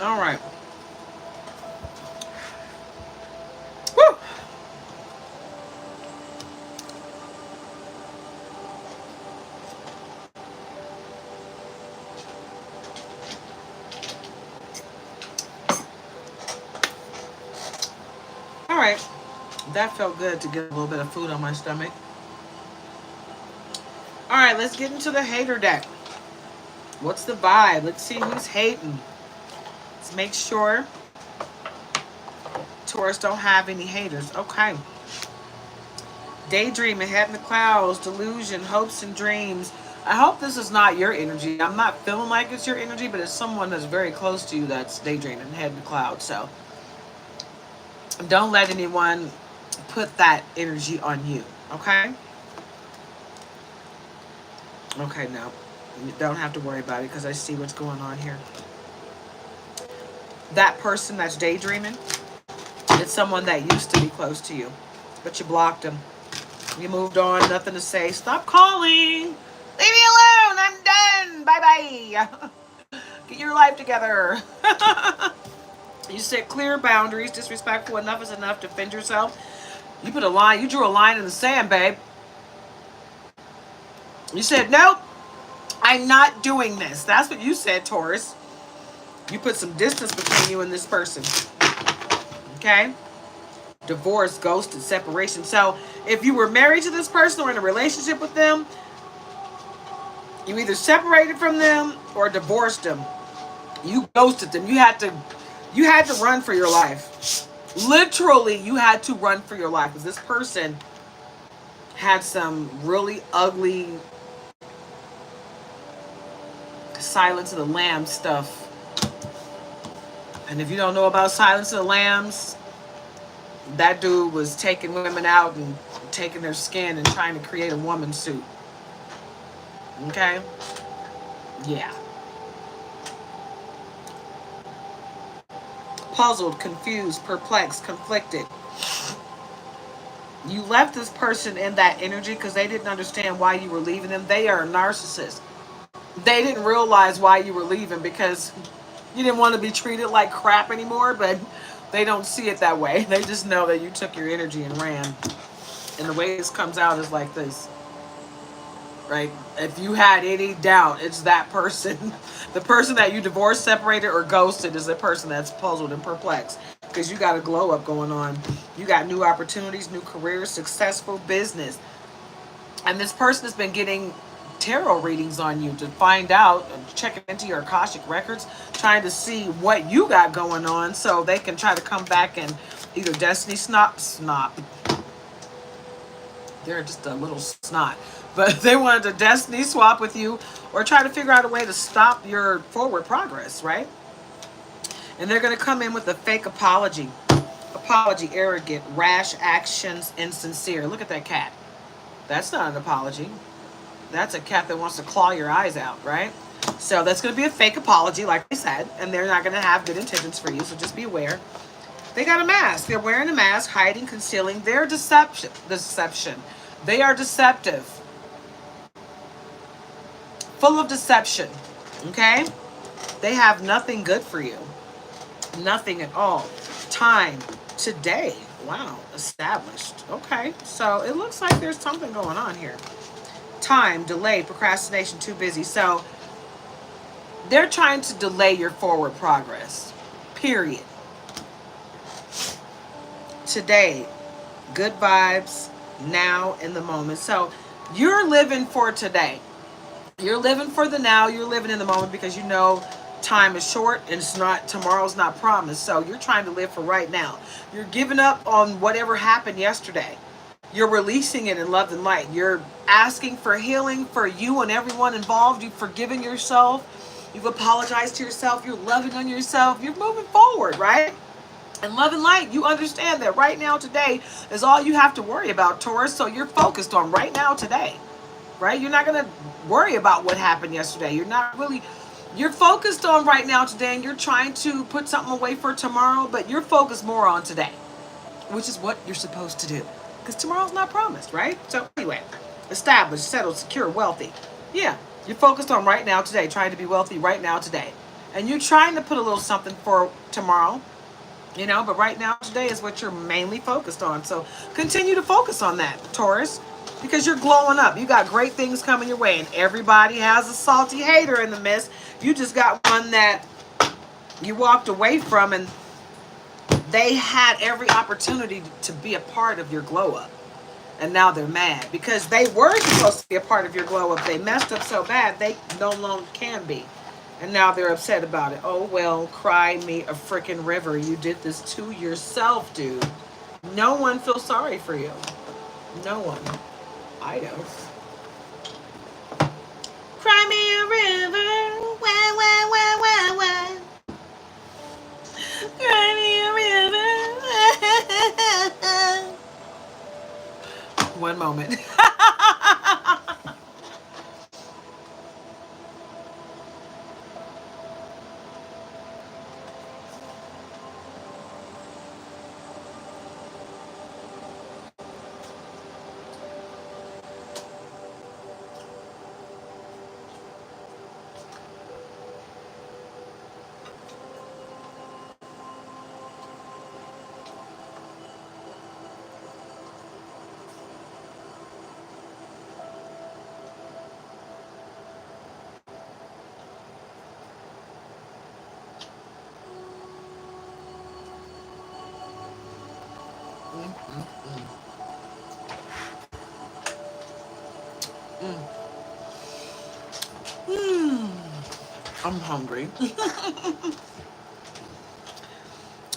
All right. Woo! All right. That felt good to get a little bit of food on my stomach. All right, let's get into the hater deck. What's the vibe? Let's see who's hating. Let's make sure Taurus don't have any haters. Okay. Daydreaming, head in the clouds, delusion, hopes and dreams. I hope this is not your energy. I'm not feeling like it's your energy, but it's someone that's very close to you that's daydreaming, head in the clouds. So don't let anyone put that energy on you. Okay? Okay, no. You don't have to worry about it because I see what's going on here. That person that's daydreaming, it's someone that used to be close to you, but you blocked them. You moved on, nothing to say. Stop calling. Leave me alone. I'm done. Bye-bye. Get your life together. You set clear boundaries. Disrespectful. Enough is enough. Defend yourself. You put a line. You drew a line in the sand, babe. You said, nope, I'm not doing this. That's what you said, Taurus. You put some distance between you and this person. Okay? Divorce, ghosted, separation. So if you were married to this person or in a relationship with them, you either separated from them or divorced them. You ghosted them. You had to run for your life. Literally, you had to run for your life because this person had some really ugly Silence of the Lambs stuff. And if you don't know about Silence of the Lambs, that dude was taking women out and taking their skin and trying to create a woman suit. Okay? Yeah. Puzzled, confused, perplexed, conflicted. You left this person in that energy because they didn't understand why you were leaving them. They are a narcissist. They didn't realize why you were leaving because you didn't want to be treated like crap anymore, but they don't see it that way. They just know that you took your energy and ran. And the way this comes out is like this. Right? If you had any doubt, it's that person. The person that you divorced, separated, or ghosted is the person that's puzzled and perplexed. Because you got a glow up going on. You got new opportunities, new careers, successful business. And this person has been getting tarot readings on you to find out, checking into your Akashic records, trying to see what you got going on so they can try to come back and either destiny snot. They're just a little snot. But they wanted to destiny swap with you or try to figure out a way to stop your forward progress, right? And they're going to come in with a fake apology. Apology, arrogant, rash actions, insincere. Look at that cat. That's not an apology. That's a cat that wants to claw your eyes out, right? So that's going to be a fake apology, like I said, and they're not going to have good intentions for you, so just be aware. They got a mask. They're wearing a mask, hiding, concealing their deception. They are deceptive. Full of deception, okay? They have nothing good for you. Nothing at all. Time, today. Wow, established. Okay, so it looks like there's something going on here. Time, delay, procrastination, too busy. So they're trying to delay your forward progress. Period. Today, good vibes, now, in the moment. So you're living for today. You're living for the now. You're living in the moment because you know time is short and it's not, tomorrow's not promised. So you're trying to live for right now. You're giving up on whatever happened yesterday. You're releasing it in love and light. You're asking for healing for you and everyone involved. You've forgiven yourself. You've apologized to yourself. You're loving on yourself. You're moving forward, right? And love and light, you understand that right now, today is all you have to worry about, Taurus. So you're focused on right now, today, right? You're not going to worry about what happened yesterday. You're focused on right now, today, and you're trying to put something away for tomorrow, but you're focused more on today, which is what you're supposed to do. Because tomorrow's not promised, right? So anyway, established, settled, secure, wealthy. Yeah, you're focused on right now, today, trying to be wealthy right now, today. And you're trying to put a little something for tomorrow, but right now, today is what you're mainly focused on. So continue to focus on that, Taurus, because you're glowing up. You got great things coming your way, and everybody has a salty hater in the midst. You just got one that you walked away from, and they had every opportunity to be a part of your glow up. And now they're mad because they were supposed to be a part of your glow up. They messed up so bad, they no longer can be. And now they're upset about it. Oh, well, cry me a freaking river. You did this to yourself, dude. No one feels sorry for you. No one. I don't. Cry me a river. Wah, wah, wah, wah, wah. Cry me a river. One moment. I'm hungry.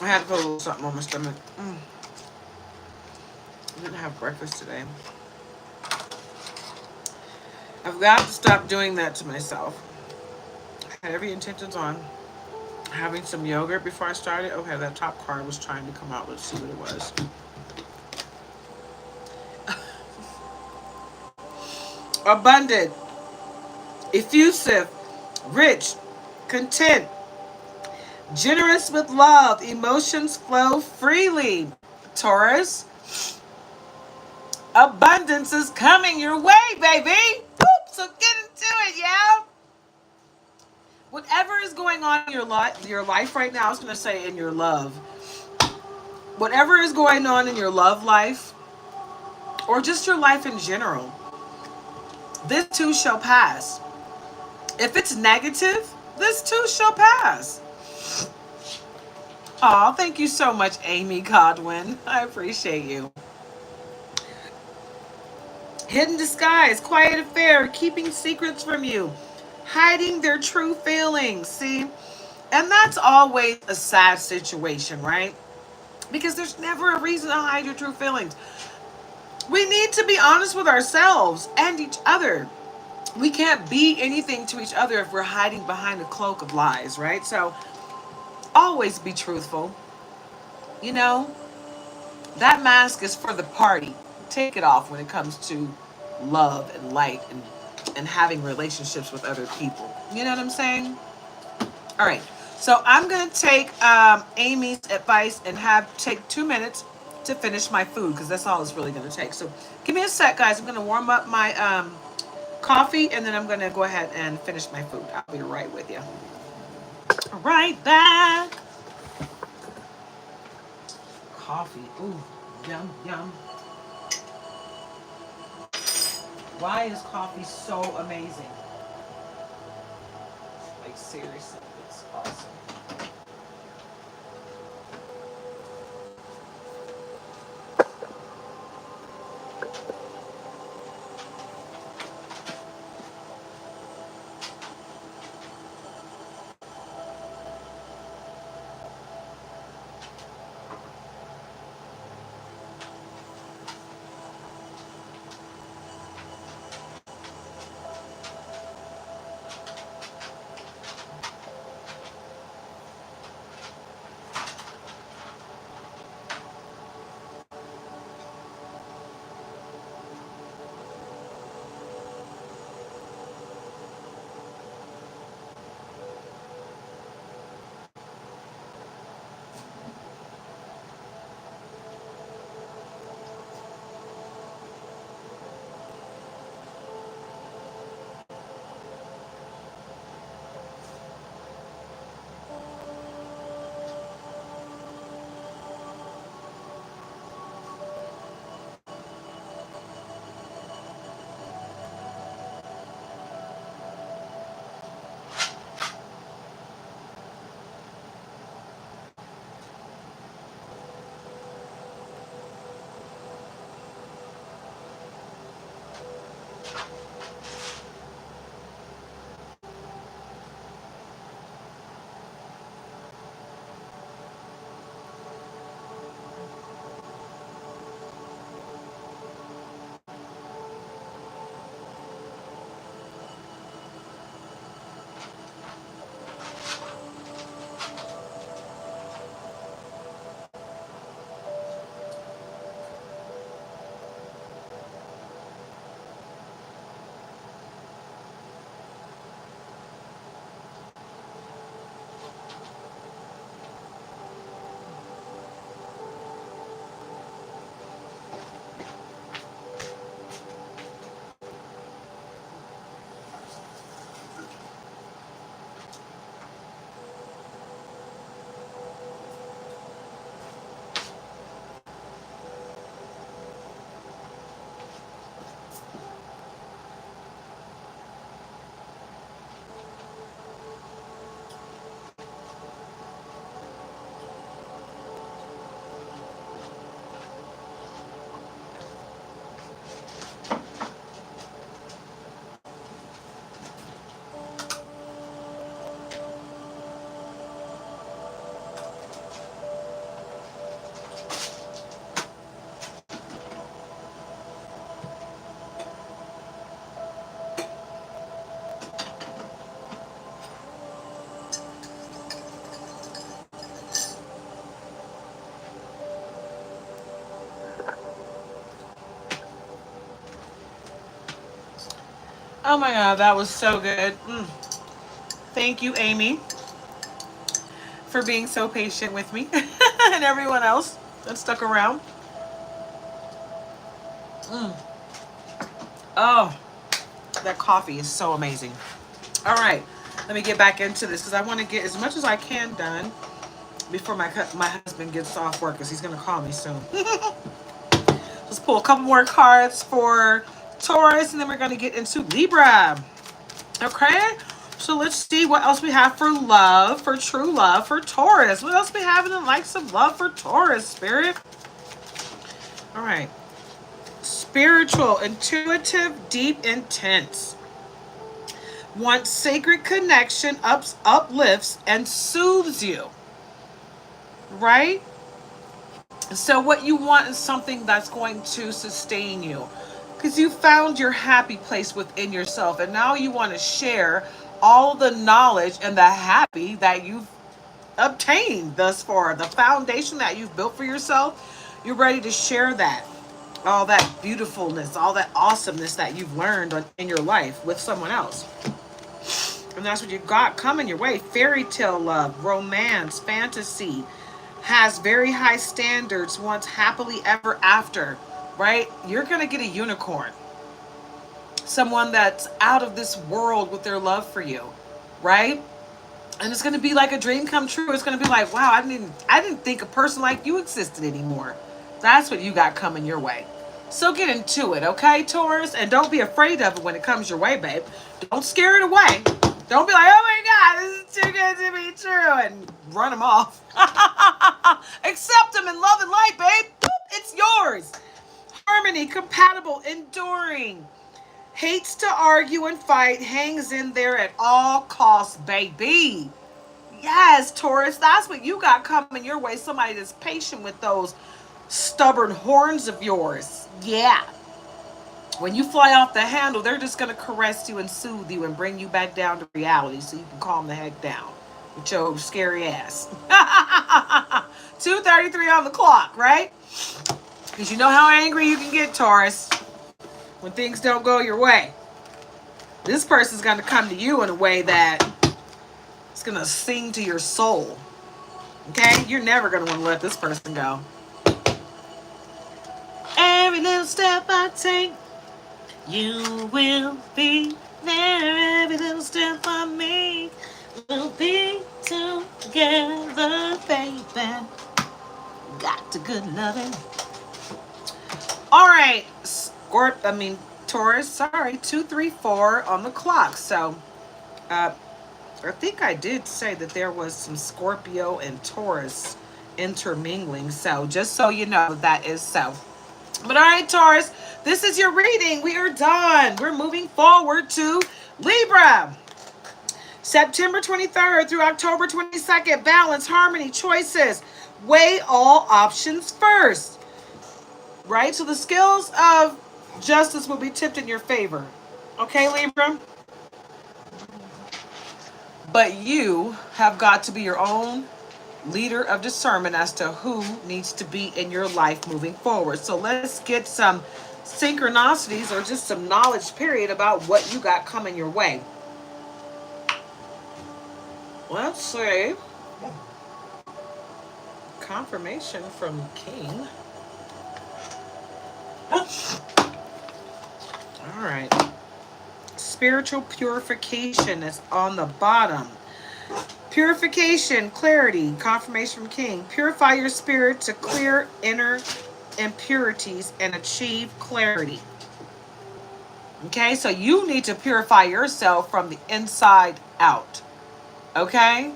I had to put a little something on my stomach. I didn't have breakfast today. I've got to stop doing that to myself. I had every intentions on having some yogurt before I started. Okay, that top card was trying to come out. Let's see what it was. Abundant, effusive, rich, content, generous with love, emotions flow freely. Taurus, abundance is coming your way, baby. Whoop, so get into it, yeah. Whatever is going on in your life right now, I was going to say in your love. Whatever is going on in your love life, or just your life in general, this too shall pass. If it's negative, this too shall pass. Aw, thank you so much, Amy Godwin. I appreciate you. Hidden disguise, quiet affair, keeping secrets from you, hiding their true feelings. See? And that's always a sad situation, right? Because there's never a reason to hide your true feelings. We need to be honest with ourselves and each other. We can't be anything to each other if we're hiding behind a cloak of lies, right? So always be truthful. That mask is for the party. Take it off when it comes to love and light and having relationships with other people. You know what I'm saying? All right. So I'm going to take Amy's advice and take 2 minutes to finish my food, because that's all it's really going to take. So give me a sec, guys. I'm going to warm up my coffee, and then I'm going to go ahead and finish my food. I'll be right with you. Right back. Coffee. Ooh, yum, yum. Why is coffee so amazing? Like, seriously, it's awesome. Oh my God, that was so good. Thank you, Amy, for being so patient with me and everyone else that stuck around. Oh, that coffee is so amazing. All right, let me get back into this because I want to get as much as I can done before my husband gets off work because he's going to call me soon. Let's pull a couple more cards for Taurus and then we're going to get into Libra. Okay, so let's see what else we have for love, for true love, for Taurus. What else we have in the likes of love for Taurus, Spirit? All right. Spiritual, intuitive, deep, intense. Want sacred connection, uplifts, and soothes you. Right? So what you want is something that's going to sustain you. Because you found your happy place within yourself. And now you want to share all the knowledge and the happy that you've obtained thus far. The foundation that you've built for yourself. You're ready to share that. All that beautifulness, all that awesomeness that you've learned in your life with someone else. And that's what you got coming your way. Fairy tale love, romance, fantasy. Has very high standards, wants happily ever after, right? You're going to get a unicorn. Someone that's out of this world with their love for you, right? And it's going to be like a dream come true. It's going to be like, wow, I didn't think a person like you existed anymore. That's what you got coming your way. So get into it, okay, Taurus? And don't be afraid of it when it comes your way, babe. Don't scare it away. Don't be like, oh my God, this is too good to be true, and run them off. Accept them in love and light, babe. Boop, it's yours. Harmony, compatible, enduring. Hates to argue and fight, hangs in there at all costs, baby. Yes, Taurus, that's what you got coming your way. Somebody that's patient with those stubborn horns of yours. Yeah. When you fly off the handle, they're just going to caress you and soothe you and bring you back down to reality so you can calm the heck down with your scary ass. 2:33 on the clock, right? Because you know how angry you can get, Taurus, when things don't go your way. This person's going to come to you in a way that it's going to sing to your soul. Okay? You're never going to want to let this person go. Every little step I take, you will be there. Every little step I make, we'll be together, baby. Got to good loving. All right, Taurus, sorry, 234 on the clock. So, I think I did say that there was some Scorpio and Taurus intermingling. So, just so you know, that is so. But all right, Taurus, This is your reading. We are done. We're moving forward to Libra. September 23rd through October 22nd. Balance, harmony, choices. Weigh all options first. Right? So the scales of justice will be tipped in your favor. Okay, Libra? But you have got to be your own leader of discernment as to who needs to be in your life moving forward. So let's get some synchronicities or just some knowledge, period, about what you got coming your way. Let's see. Confirmation from King. All right. Spiritual purification is on the bottom. Purification, clarity, confirmation from King. Purify your spirit to clear inner impurities and achieve clarity. Okay, so you need to purify yourself from the inside out. Okay?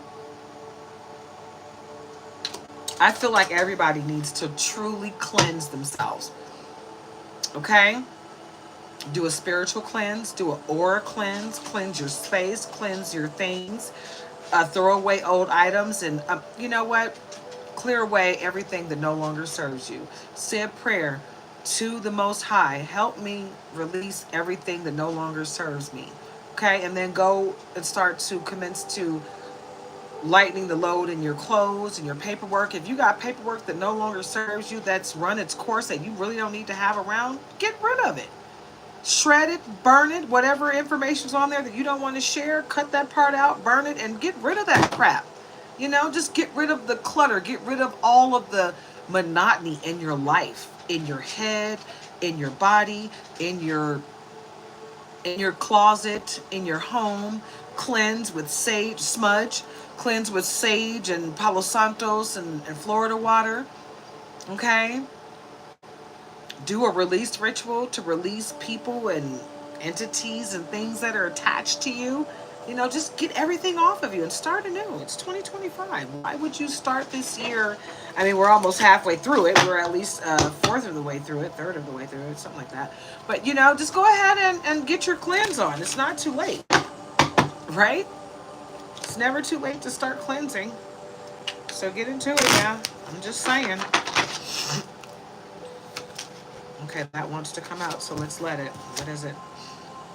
I feel like everybody needs to truly cleanse themselves. Okay? Do a spiritual cleanse, do an aura cleanse your space, cleanse your things, throw away old items, and you know what? Clear away everything that no longer serves you. Say a prayer to the Most High. Help me release everything that no longer serves me. Okay? And then go and start to commence to lightening the load in your clothes and your paperwork. If you got paperwork that no longer serves you, that's run its course, that you really don't need to have around, get rid of it. Shred it, burn it, whatever information's on there that you don't want to share, cut that part out, burn it, and get rid of that crap. You know, just get rid of the clutter, get rid of all of the monotony in your life, in your head, in your body, in your closet, in your home. Cleanse with sage, smudge, cleanse with sage and Palo Santos and Florida water. Okay? Do a release ritual to release people and entities and things that are attached to you. You know, just get everything off of you and start anew. It's 2025. Why would you start this year? I mean, we're almost halfway through it. We're at least fourth of the way through it, third of the way through it, something like that. But, you know, just go ahead and get your cleanse on. It's not too late, right? It's never too late to start cleansing. So get into it now. I'm just saying. Okay, that wants to come out, so let's let it. What is it?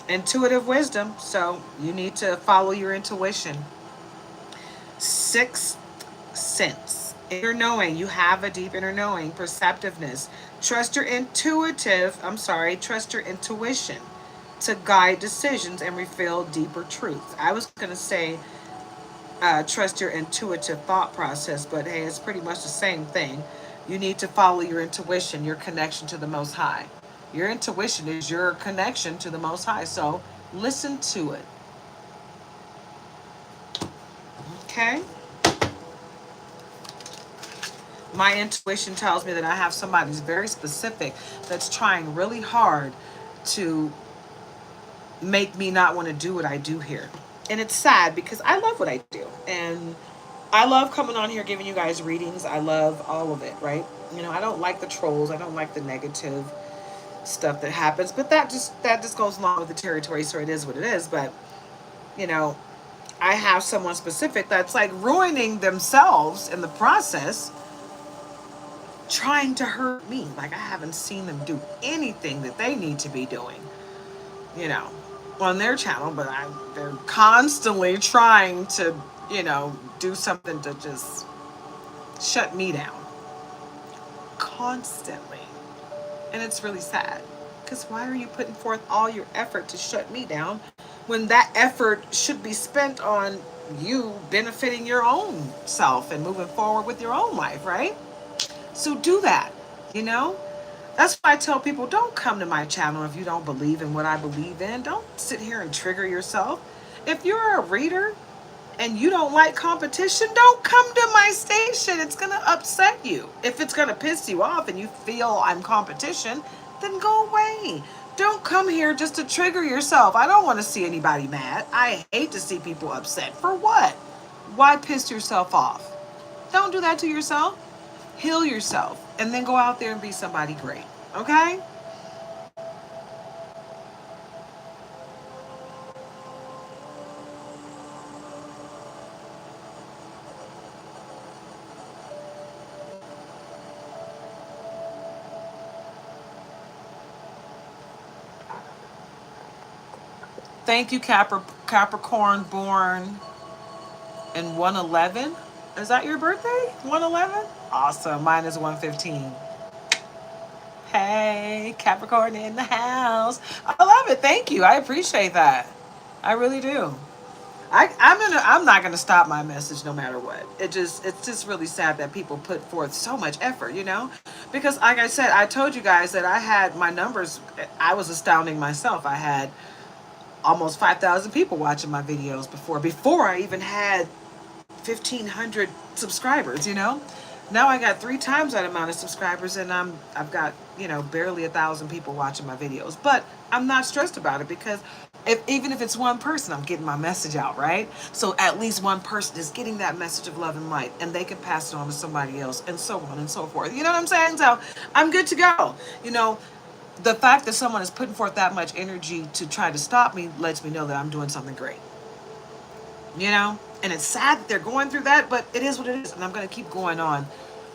Intuitive wisdom. So you need to follow your intuition. Sixth sense. Inner knowing. You have a deep inner knowing. Perceptiveness. Trust your intuition to guide decisions and reveal deeper truth. I was going to say trust your intuitive thought process, but hey, it's pretty much the same thing. You need to follow your intuition, your connection to the Most High. Your intuition is your connection to the Most High, so listen to it. Okay? My intuition tells me that I have somebody who's very specific that's trying really hard to make me not want to do what I do here. And it's sad because I love what I do. And I love coming on here giving you guys readings. I love all of it, right? You know, I don't like the trolls. I don't like the negative stuff that happens. But that just goes along with the territory, so it is what it is. But, you know, I have someone specific that's like ruining themselves in the process, trying to hurt me. Like I haven't seen them do anything that they need to be doing, you know, on their channel. But they're constantly trying to, you know, do something to just shut me down. Constantly. And it's really sad. Because why are you putting forth all your effort to shut me down when that effort should be spent on you benefiting your own self and moving forward with your own life, right? So do that, you know? That's why I tell people, don't come to my channel if you don't believe in what I believe in. Don't sit here and trigger yourself. If you're a reader and you don't like competition, don't come to my station. It's going to upset you. If it's going to piss you off and you feel I'm competition, then go away. Don't come here just to trigger yourself. I don't want to see anybody mad. I hate to see people upset. For what? Why piss yourself off? Don't do that to yourself. Heal yourself and then go out there and be somebody great. Okay? Thank you, Capricorn born in 111. Is that your birthday? 111? Awesome. Mine is 115. Hey, Capricorn in the house. I love it. Thank you. I appreciate that. I really do. I'm not gonna stop my message no matter what. It's just really sad that people put forth so much effort, because like I said, I told you guys that I had my numbers. I was astounding myself. I had almost 5,000 people watching my videos before I even had 1,500 subscribers. Now I got 3 times that amount of subscribers, and I've got barely 1,000 people watching my videos. But I'm not stressed about it, because even if it's one person, I'm getting my message out, right? So at least one person is getting that message of love and light, and they can pass it on to somebody else, and so on and so forth. You know what I'm saying? So I'm good to go. The fact that someone is putting forth that much energy to try to stop me lets me know that I'm doing something great. And it's sad that they're going through that, but it is what it is, and I'm going to keep going on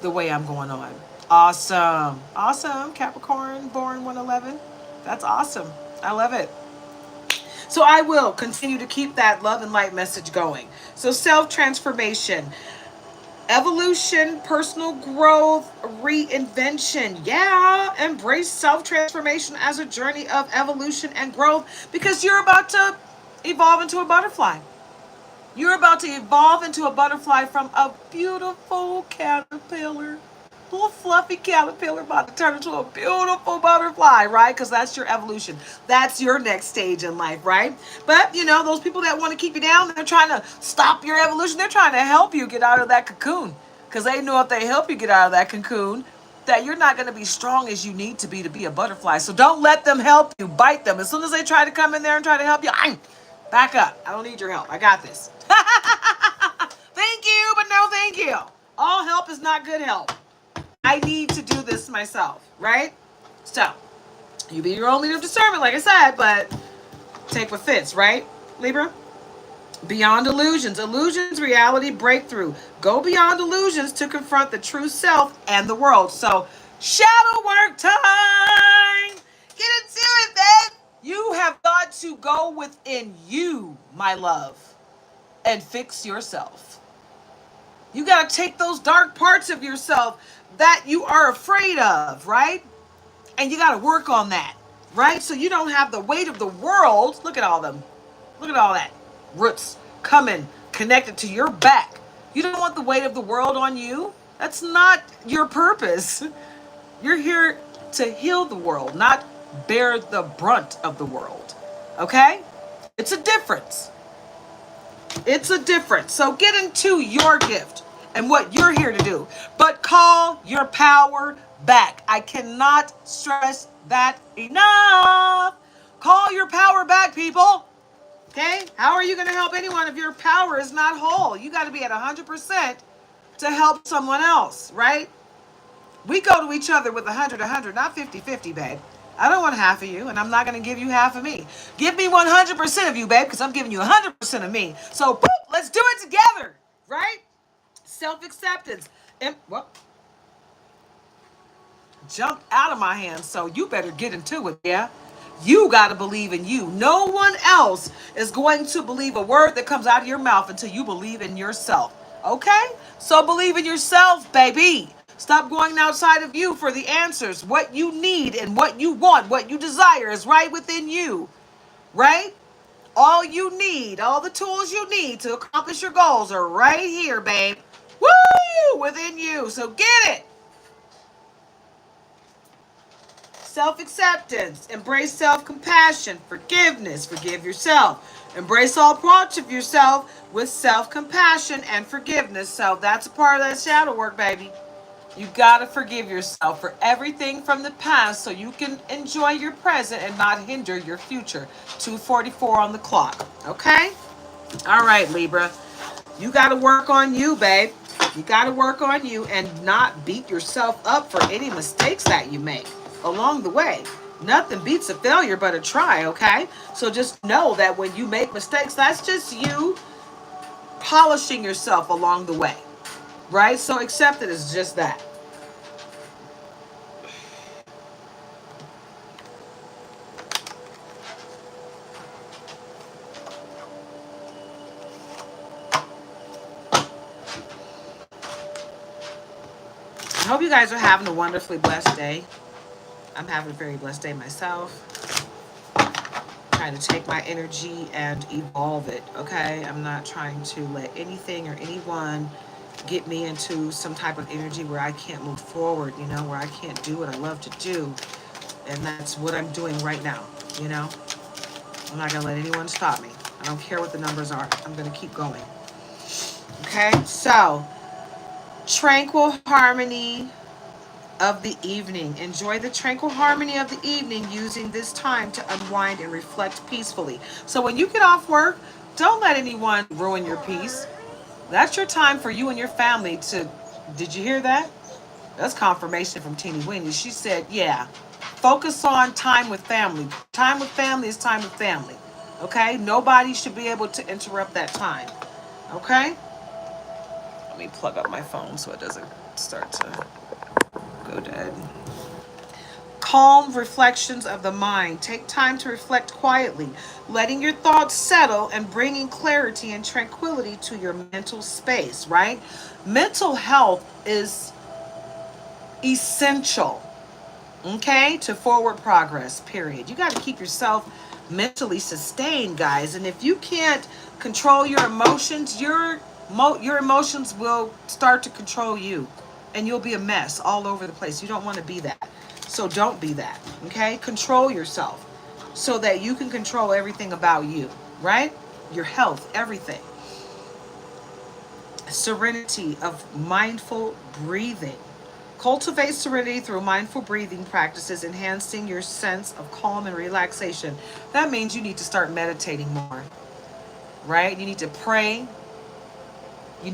the way I'm going on. Awesome. Awesome. Capricorn born 111. That's awesome. I love it. So I will continue to keep that love and light message going. So self-transformation, evolution, personal growth, reinvention. Yeah, embrace self-transformation as a journey of evolution and growth, because you're about to evolve into a butterfly. You're about to evolve into a butterfly from a beautiful caterpillar. Little fluffy caterpillar about to turn into a beautiful butterfly, right? Because that's your evolution. That's your next stage in life, right? But, those people that want to keep you down, they're trying to stop your evolution. They're trying to help you get out of that cocoon. Because they know if they help you get out of that cocoon, that you're not going to be strong as you need to be a butterfly. So don't let them help you. Bite them. As soon as they try to come in there and try to help you, back up. I don't need your help. I got this. Thank you, but no thank you. All help is not good help. I need to do this myself, right? So, you be your own leader of discernment, like I said, but take what fits, right, Libra? Beyond illusions. Illusions, reality, breakthrough. Go beyond illusions to confront the true self and the world. So, shadow work time. Get into it, babe. You have got to go within you, my love, and fix yourself. You got to take those dark parts of yourself that you are afraid of, right? And you got to work on that, right? So you don't have the weight of the world. Look at all them. Look at all that. Roots coming, connected to your back. You don't want the weight of the world on you. That's not your purpose. You're here to heal the world, not bear the brunt of the world. Okay? It's a difference. It's a difference. So get into your gift and what you're here to do. But call your power back. I cannot stress that enough. Call your power back, people. Okay? How are you going to help anyone if your power is not whole? You got to be at 100% to help someone else, right? We go to each other with 100, not 50-50, babe. I don't want half of you, and I'm not going to give you half of me. Give me 100% of you, babe, because I'm giving you 100% of me. So, boop, let's do it together, right? Self-acceptance. And, well, jumped out of my hands, so you better get into it, yeah? You got to believe in you. No one else is going to believe a word that comes out of your mouth until you believe in yourself, okay? So believe in yourself, baby. Stop going outside of you for the answers. What you need and what you want, what you desire is right within you, right? All you need, all the tools you need to accomplish your goals are right here, babe. Woo! Within you. So get it. Self-acceptance. Embrace self-compassion. Forgiveness. Forgive yourself. Embrace all parts of yourself with self-compassion and forgiveness. So that's a part of that shadow work, baby. You got to forgive yourself for everything from the past so you can enjoy your present and not hinder your future. 2:44 on the clock. Okay? All right, Libra. You got to work on you, babe. You got to work on you and not beat yourself up for any mistakes that you make along the way. Nothing beats a failure but a try, okay? So just know that when you make mistakes, that's just you polishing yourself along the way, right? So accept it as just that. hope you guys are having a wonderfully blessed day. I'm having a very blessed day myself. Trying to take my energy and evolve it, okay? I'm not trying to let anything or anyone get me into some type of energy where I can't move forward, you know, where I can't do what I love to do. And that's what I'm doing right now, you know? I'm not going to let anyone stop me. I don't care what the numbers are. I'm going to keep going. Okay? So, tranquil harmony of the evening. Enjoy the tranquil harmony of the evening using this time to unwind and reflect peacefully. So when you get off work, don't let anyone ruin your peace. That's your time for you and your family to, did you hear that? That's confirmation from Teeny Weeny. She said, yeah, focus on time with family. Time with family is time with family. Okay? Nobody should be able to interrupt that time. Okay? Let me plug up my phone so it doesn't start to go dead. Calm reflections of the mind. Take time to reflect quietly, letting your thoughts settle and bringing clarity and tranquility to your mental space, right? Mental health is essential, okay, to forward progress, period. You got to keep yourself mentally sustained, guys. And if you can't control your emotions, your emotions will start to control you, and you'll be a mess all over the place. You don't want to be that. So don't be that, okay? Control yourself so that you can control everything about you, right? Your health, everything. Serenity of mindful breathing. Cultivate serenity through mindful breathing practices, enhancing your sense of calm and relaxation. That means you need to start meditating more, right? You need to pray. You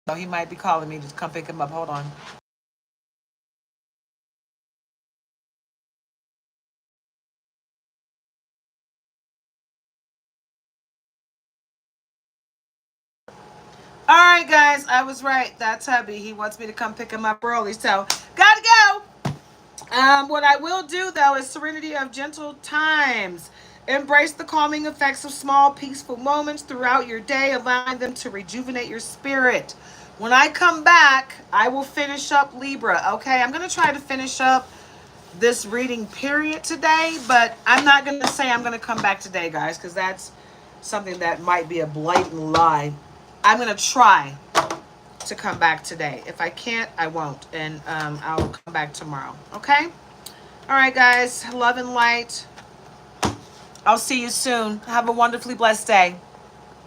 know, he might be calling me to come pick him up. Hold on. All right, guys, I was right. That's hubby. He wants me to come pick him up early, so gotta go. What I will do, though, is serenity of gentle times. Embrace the calming effects of small, peaceful moments throughout your day, allowing them to rejuvenate your spirit. When I come back, I will finish up Libra, okay? I'm going to try to finish up this reading period today, but I'm not going to say I'm going to come back today, guys, because that's something that might be a blatant lie. I'm going to try to come back today. If I can't, I won't, and I'll come back tomorrow, okay? All right, guys, love and light. I'll see you soon. Have a wonderfully blessed day.